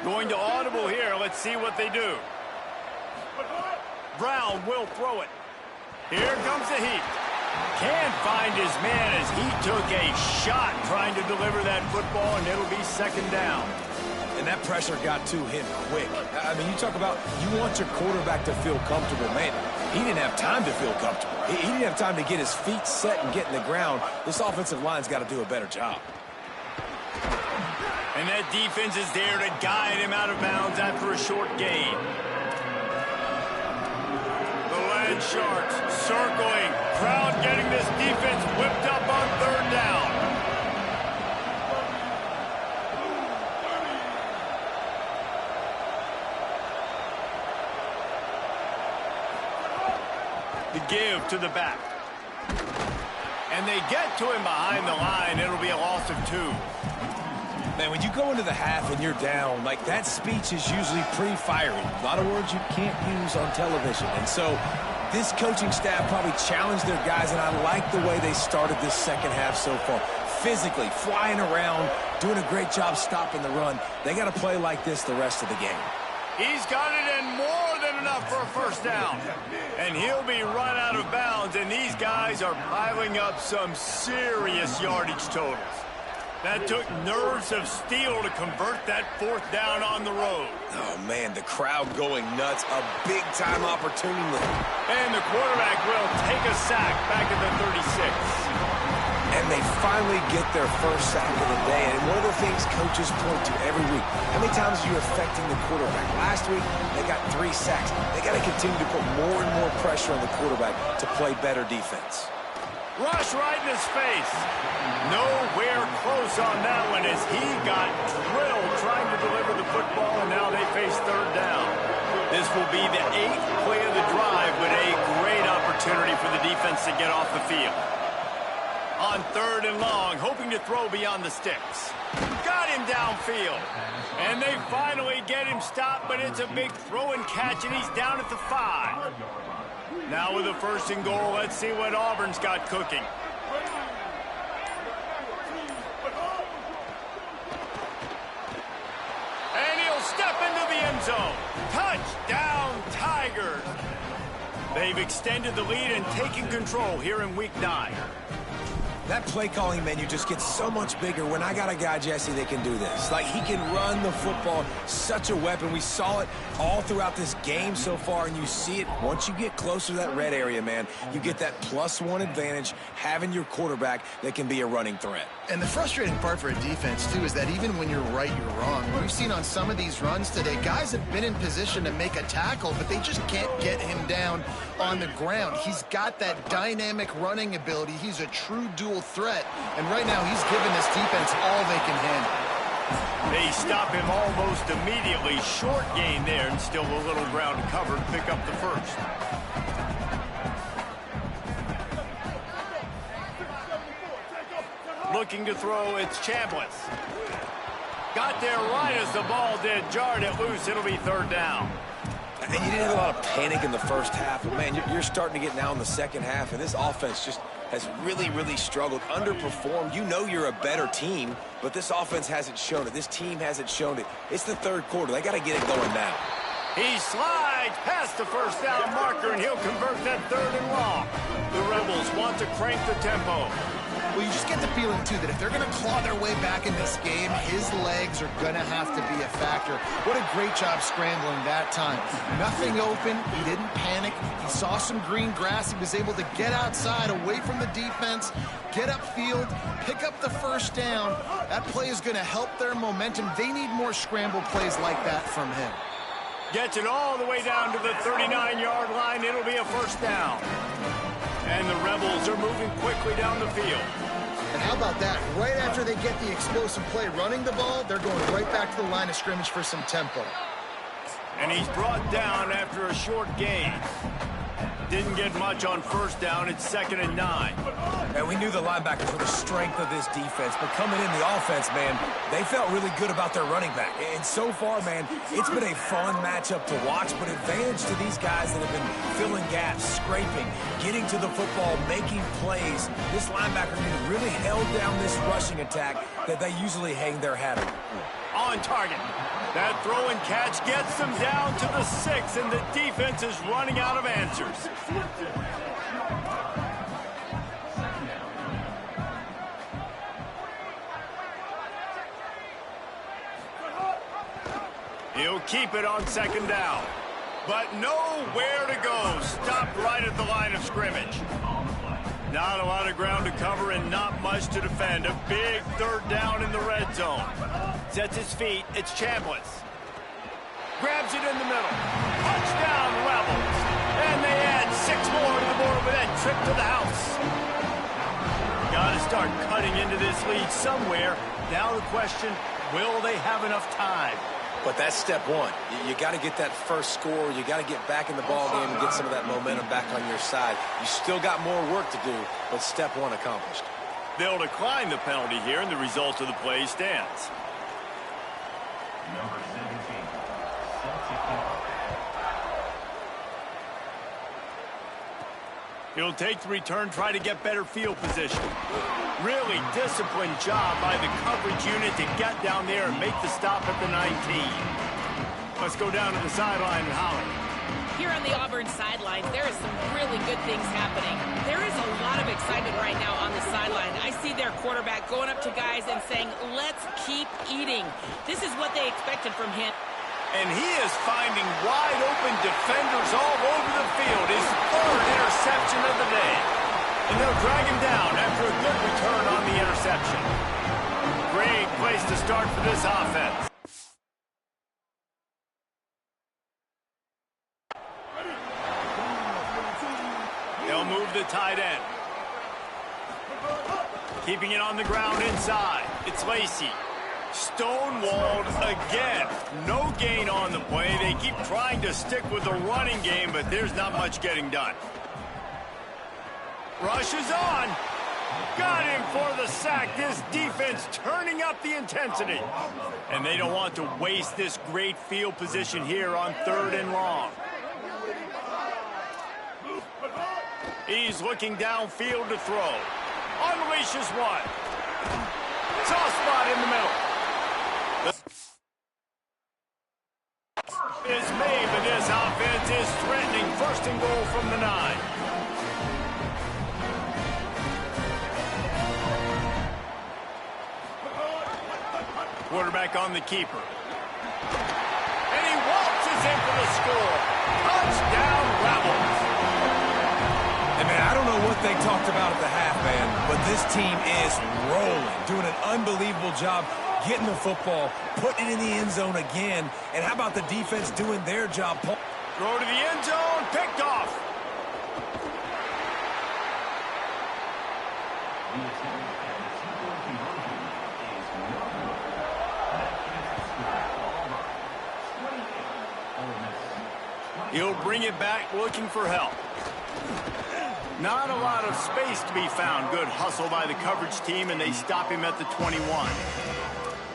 Going to audible here. Let's see what they do. Brown will throw it. Here comes the heat. Can't find his man as he took a shot trying to deliver that football, and it'll be 2nd down. And that pressure got to him quick. I mean, you talk about you want your quarterback to feel comfortable. Man, he didn't have time to feel comfortable. He didn't have time to get his feet set and get in the ground. This offensive line's got to do a better job. And that defense is there to guide him out of bounds after a short gain. The Land Sharks circling. Crowd getting this defense whipped up on 3rd down. The give to the back. And they get to him behind the line. It'll be a loss of 2. Man, when you go into the half and you're down, like that speech is usually pretty fiery. A lot of words you can't use on television. And so this coaching staff probably challenged their guys, and I like the way they started this second half so far. Physically, flying around, doing a great job stopping the run. They got to play like this the rest of the game. He's got it in more than enough for a first down. And he'll be run out of bounds, and these guys are piling up some serious yardage totals. That took nerves of steel to convert that 4th down on the road. Oh, man, the crowd going nuts. A big-time opportunity. And the quarterback will take a sack back at the 36. And they finally get their first sack of the day. And one of the things coaches point to every week, how many times are you affecting the quarterback? Last week, they got 3 sacks. They got to continue to put more and more pressure on the quarterback to play better defense. Rush right in his face. Nowhere close on that one as he got drilled trying to deliver the football, and now they face 3rd down. This will be the 8th play of the drive, but a great opportunity for the defense to get off the field. On 3rd and long, hoping to throw beyond the sticks. Got him downfield. And they finally get him stopped, but it's a big throw and catch, and he's down at the 5. Now with a 1st and goal, let's see what Auburn's got cooking. And he'll step into the end zone. Touchdown, Tigers. They've extended the lead and taken control here in Week 9. That play calling menu just gets so much bigger when I got a guy, Jesse, that can do this. Like, he can run the football, such a weapon. We saw it all throughout this game so far, and you see it once you get closer to that red area, man. You get that +1 advantage having your quarterback that can be a running threat. And the frustrating part for a defense, too, is that even when you're right, you're wrong. We've seen on some of these runs today, guys have been in position to make a tackle, but they just can't get him down on the ground. He's got that dynamic running ability. He's a true dual threat, and right now he's giving this defense all they can handle. They stop him almost immediately. Short gain there, and still a little ground to cover to pick up the 1st. Looking to throw, it's Chambliss. Got there right as the ball did. Jarred it loose. It'll be 3rd down. And you didn't have a lot of panic in the first half, but, man, you're starting to get now in the second half, and this offense just has really, really struggled, underperformed. You know you're a better team, but this offense hasn't shown it. This team hasn't shown it. It's the 3rd quarter. They got to get it going now. He slides past the 1st down marker, and he'll convert that 3rd and long. The Rebels want to crank the tempo. Well, you just get the feeling, too, that if they're going to claw their way back in this game, his legs are going to have to be a factor. What a great job scrambling that time. Nothing open. He didn't panic. He saw some green grass. He was able to get outside, away from the defense, get upfield, pick up the 1st down. That play is going to help their momentum. They need more scramble plays like that from him. Gets it all the way down to the 39-yard line. It'll be a 1st down. And the Rebels are moving quickly down the field. And how about that? Right after they get the explosive play running the ball, they're going right back to the line of scrimmage for some tempo. And he's brought down after a short gain. Didn't get much on 1st down. It's 2nd and 9. And we knew the linebackers were the strength of this defense, but coming in the offense, man, they felt really good about their running back. And so far, man, it's been a fun matchup to watch, but advantage to these guys that have been filling gaps, scraping, getting to the football, making plays. This linebacker unit really held down this rushing attack that they usually hang their hat on. On target. That throw and catch gets them down to the 6, and the defense is running out of answers. He'll keep it on 2nd down. But nowhere to go. Stopped right at the line of scrimmage. Not a lot of ground to cover and not much to defend. A big 3rd down in the red zone. Sets his feet. It's Chambliss. Grabs it in the middle. Touchdown, Rebels. And they add 6 more to the board with that trip to the house. Got to start cutting into this lead somewhere. Now the question, will they have enough time? But that's step 1. You got to get that first score. You got to get back in the ball game and get some of that momentum back on your side. You still got more work to do, but step 1 accomplished. They'll decline the penalty here, and the result of the play stands. Number 17. He'll take the return, try to get better field position. Really disciplined job by the coverage unit to get down there and make the stop at the 19. Let's go down to the sideline and Holly. Here on the Auburn sidelines, there is some really good things happening. There is a lot of excitement right now on the sideline. I see their quarterback going up to guys and saying, let's keep eating. This is what they expected from him. And he is finding wide open defenders all over the field. His third interception of the day. And they'll drag him down after a good return on the interception. Great place to start for this offense. They'll move the tight end. Keeping it on the ground inside. It's Lacey. Stonewalled again. No gain on the play. They keep trying to stick with the running game, but there's not much getting done. Rush is on. Got him for the sack. This defense turning up the intensity. And they don't want to waste this great field position here on 3rd and long. He's looking downfield to throw. Unleashes one. Soft spot in the middle. Is made, but this offense is threatening 1st and goal from the 9. Quarterback on the keeper. And he waltzes in for the score. Touchdown Rebels. Hey, man, I don't know what they talked about at the half, man, but this team is rolling, doing an unbelievable job getting the football, putting it in the end zone again, and how about the defense doing their job? Throw to the end zone, picked off. He'll bring it back looking for help. Not a lot of space to be found. Good hustle by the coverage team, and they stop him at the 21.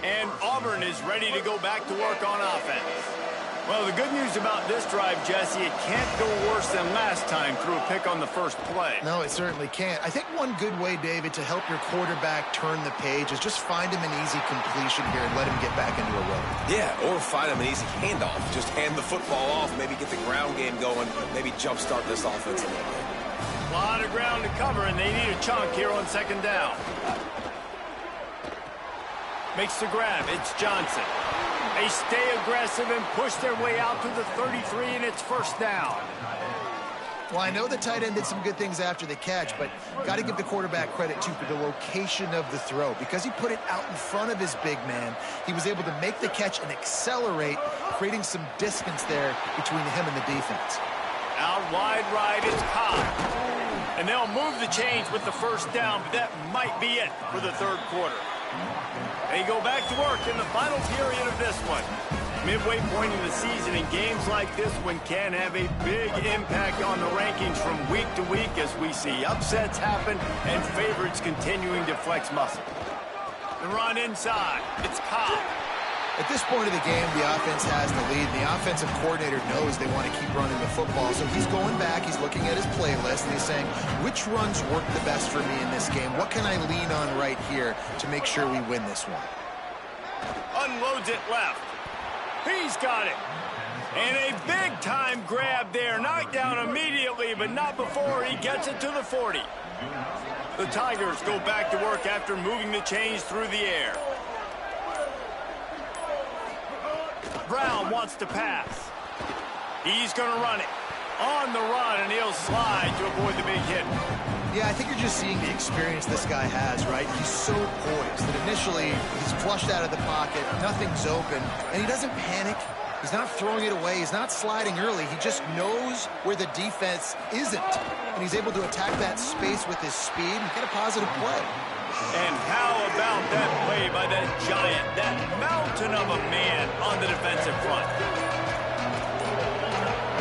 And Auburn is ready to go back to work on offense. Well, the good news about this drive, Jesse, it can't go worse than last time through a pick on the first play. No, it certainly can't. I think one good way, David, to help your quarterback turn the page is just find him an easy completion here and let him get back into a rhythm. Yeah, or find him an easy handoff. Just hand the football off, maybe get the ground game going, maybe jumpstart this offense a little bit. A lot of ground to cover, and they need a chunk here on 2nd down. Makes the grab. It's Johnson. They stay aggressive and push their way out to the 33, and it's 1st down. Well, I know the tight end did some good things after the catch, but got to give the quarterback credit, too, for the location of the throw. Because he put it out in front of his big man, he was able to make the catch and accelerate, creating some distance there between him and the defense. Out wide right is Cobb. And they'll move the chains with the 1st down, but that might be it for the 3rd quarter. They go back to work in the final period of this one. Midway point in the season, and games like this one can have a big impact on the rankings from week to week as we see upsets happen and favorites continuing to flex muscle. The run inside. It's Cobb. At this point of the game, the offense has the lead. The offensive coordinator knows they want to keep running the football, so he's going back, he's looking at his playlist, and he's saying, which runs work the best for me in this game? What can I lean on right here to make sure we win this one? Unloads it left. He's got it. And a big-time grab there. Knocked down immediately, but not before he gets it to the 40. The Tigers go back to work after moving the chains through the air. Brown wants to pass. He's going to run it. On the run, and he'll slide to avoid the big hit. Yeah, I think you're just seeing the experience this guy has, right? He's so poised that initially he's flushed out of the pocket, nothing's open, and he doesn't panic. He's not throwing it away. He's not sliding early. He just knows where the defense isn't, and he's able to attack that space with his speed and get a positive play. And how about that play by that giant, that mountain of a man on the defensive front?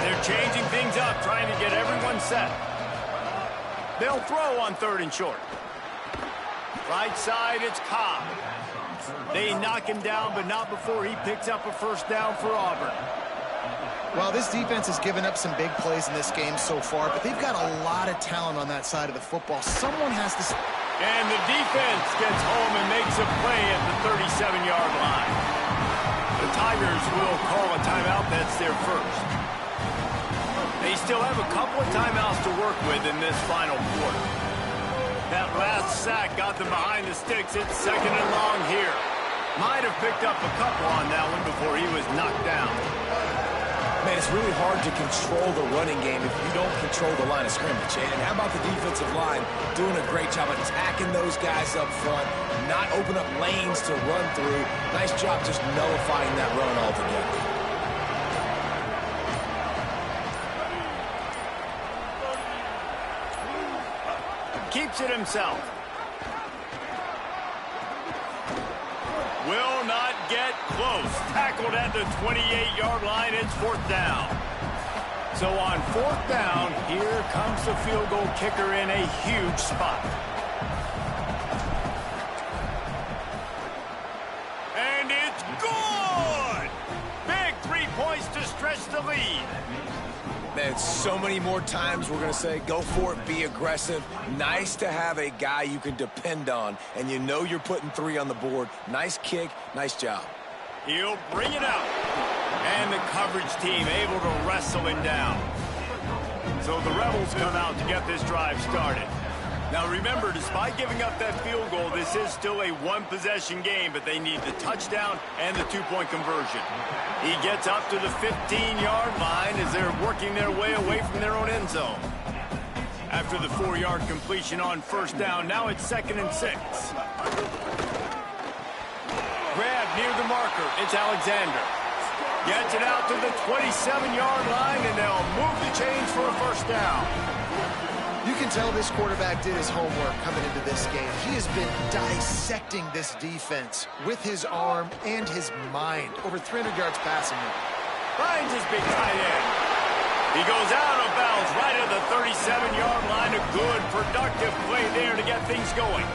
They're changing things up, trying to get everyone set. They'll throw on 3rd and short. Right side, it's Cobb. They knock him down, but not before he picks up a 1st down for Auburn. Well, this defense has given up some big plays in this game so far, but they've got a lot of talent on that side of the football. Someone has to... And the defense gets home and makes a play at the 37-yard line. The Tigers will call a timeout. That's their first. still have a couple of timeouts to work with in this final quarter. That last sack got them behind the sticks. It's 2nd and long here. Might have picked up a couple on that one before he was knocked down. Man, it's really hard to control the running game if you don't control the line of scrimmage. And how about the defensive line doing a great job attacking those guys up front, not open up lanes to run through. Nice job just nullifying that run altogether. Keeps it himself. Will not get close. Tackled at the 28-yard line. It's 4th down. So on 4th down, here comes the field goal kicker in a huge spot. And it's good! Big 3 points to stretch the lead. Man, so many more times we're going to say, go for it, be aggressive. Nice to have a guy you can depend on, and you know you're putting 3 on the board. Nice kick, nice job. He'll bring it out. And the coverage team able to wrestle him down. So the Rebels come out to get this drive started. Now remember, despite giving up that field goal, this is still a 1-possession game, but they need the touchdown and the 2-point conversion. He gets up to the 15-yard line as they're working their way away from their own end zone. After the 4-yard completion on 1st down, now it's 2nd and 6. Grab near the marker, it's Alexander. Gets it out to the 27-yard line, and they'll move the chains for a 1st down. You can tell this quarterback did his homework coming into this game. He has been dissecting this defense with his arm and his mind. Over 300 yards passing him. Finds his big tight end. He goes out of bounds right at the 37-yard line. A good, productive play there to get things going.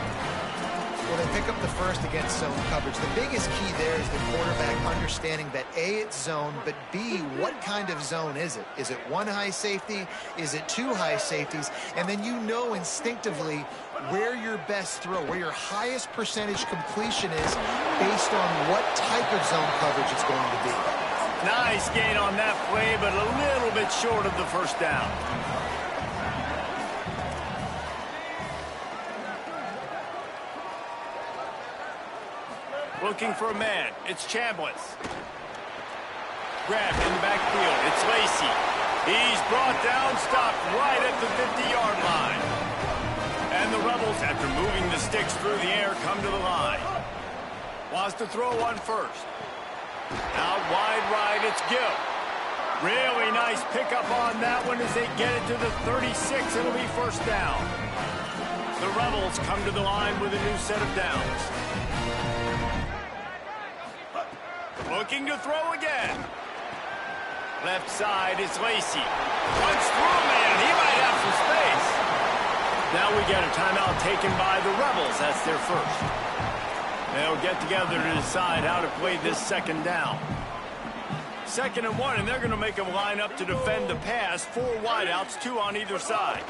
Well, they pick up the first against zone coverage. The biggest key there is the quarterback understanding that A, it's zone, but B, what kind of zone is it? Is it 1 high safety? Is it 2 high safeties? And then you know instinctively where your best throw, where your highest percentage completion is based on what type of zone coverage it's going to be. Nice gain on that play, but a little bit short of the 1st down. Looking for a man. It's Chambliss. Grabbed in the backfield. It's Lacy. He's brought down, stopped right at the 50-yard line. And the Rebels, after moving the sticks through the air, come to the line. Wants to throw on 1st. Out wide right, it's Gill. Really nice pickup on that one as they get it to the 36. It'll be 1st down. The Rebels come to the line with a new set of downs. Looking to throw again. Left side is Lacy. Runs through, man. He might have some space. Now we get a timeout taken by the Rebels. That's their first. They'll get together to decide how to play this 2nd down. 2nd and 1, and they're going to make them line up to defend the pass. 4 wideouts, 2 on either side.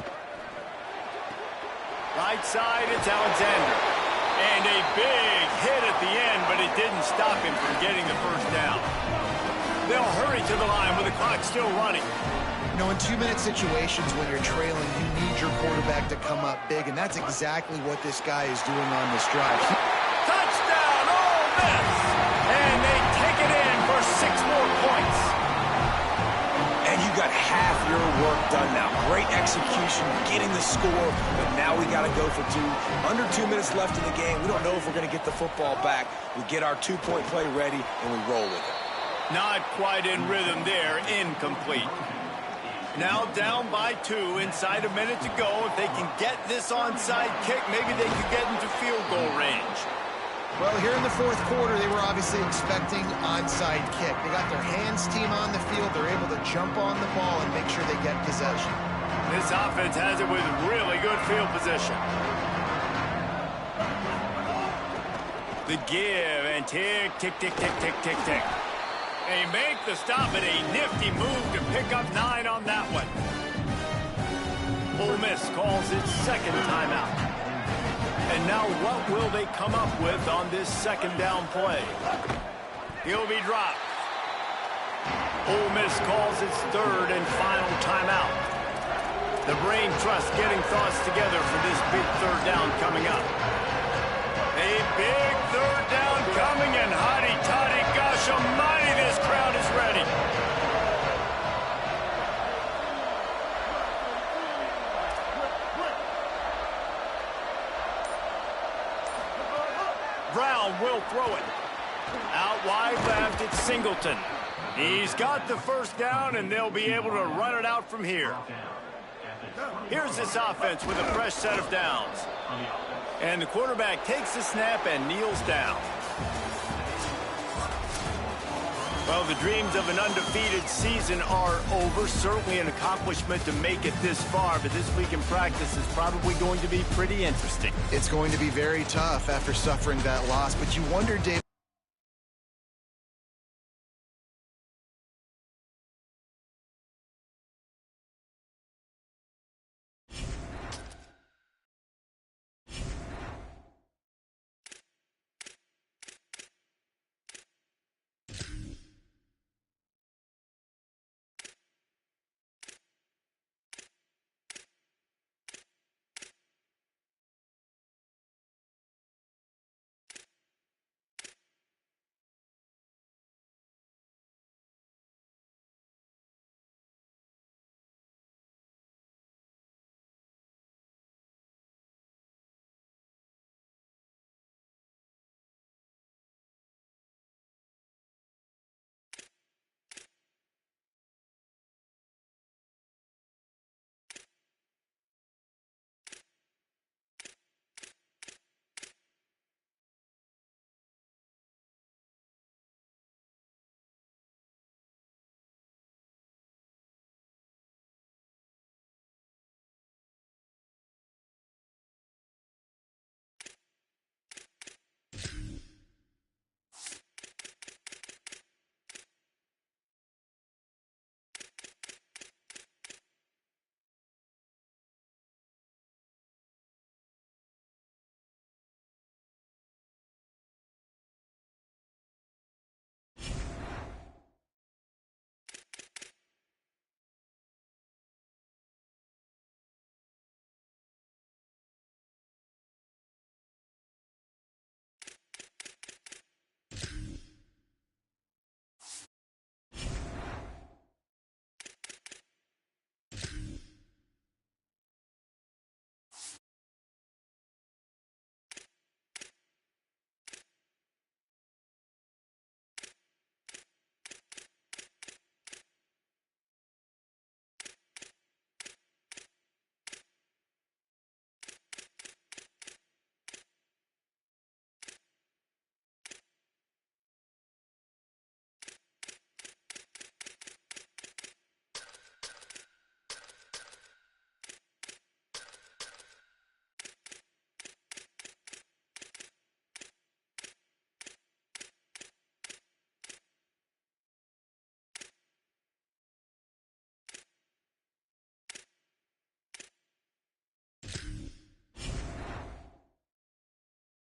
Right side, it's Alexander. And a big hit at the end, but it didn't stop him from getting the 1st down. They'll hurry to the line with the clock still running. You know, in 2-minute situations when you're trailing, you need your quarterback to come up big, and that's exactly what this guy is doing on this drive. Touchdown, Ole Miss! And they take it in for 6 more points. And you got half your work done now. Great execution, getting the score, but now we got to go for 2. Under 2 minutes left in the game. We don't know if we're going to get the football back. We get our 2-point play ready, and we roll with it. Not quite in rhythm there. Incomplete. Now down by 2, inside a minute to go. If they can get this onside kick, maybe they could get into field goal range. Well, here in the 4th quarter, they were obviously expecting onside kick. They got their hands team on the field. They're able to jump on the ball and make sure they get possession. This offense has it with really good field position. The give and tick, tick, tick, tick, tick, tick, tick. They make the stop, and a nifty move to pick up 9 on that one. Ole Miss calls its 2nd timeout. And now what will they come up with on this 2nd down play? He'll be dropped. Ole Miss calls its third and final timeout. The brain trust getting thoughts together for this big third down coming up. A big third down coming, and hotty-toddy, gosh almighty, this crowd is ready. Brown will throw it. Out wide left, it's Singleton. He's got the first down, and they'll be able to run it out from here. Here's this offense with a fresh set of downs. And the quarterback takes the snap and kneels down. Well, the dreams of an undefeated season are over. Certainly an accomplishment to make it this far, but this week in practice is probably going to be pretty interesting. It's going to be very tough after suffering that loss, but you wonder, Dave,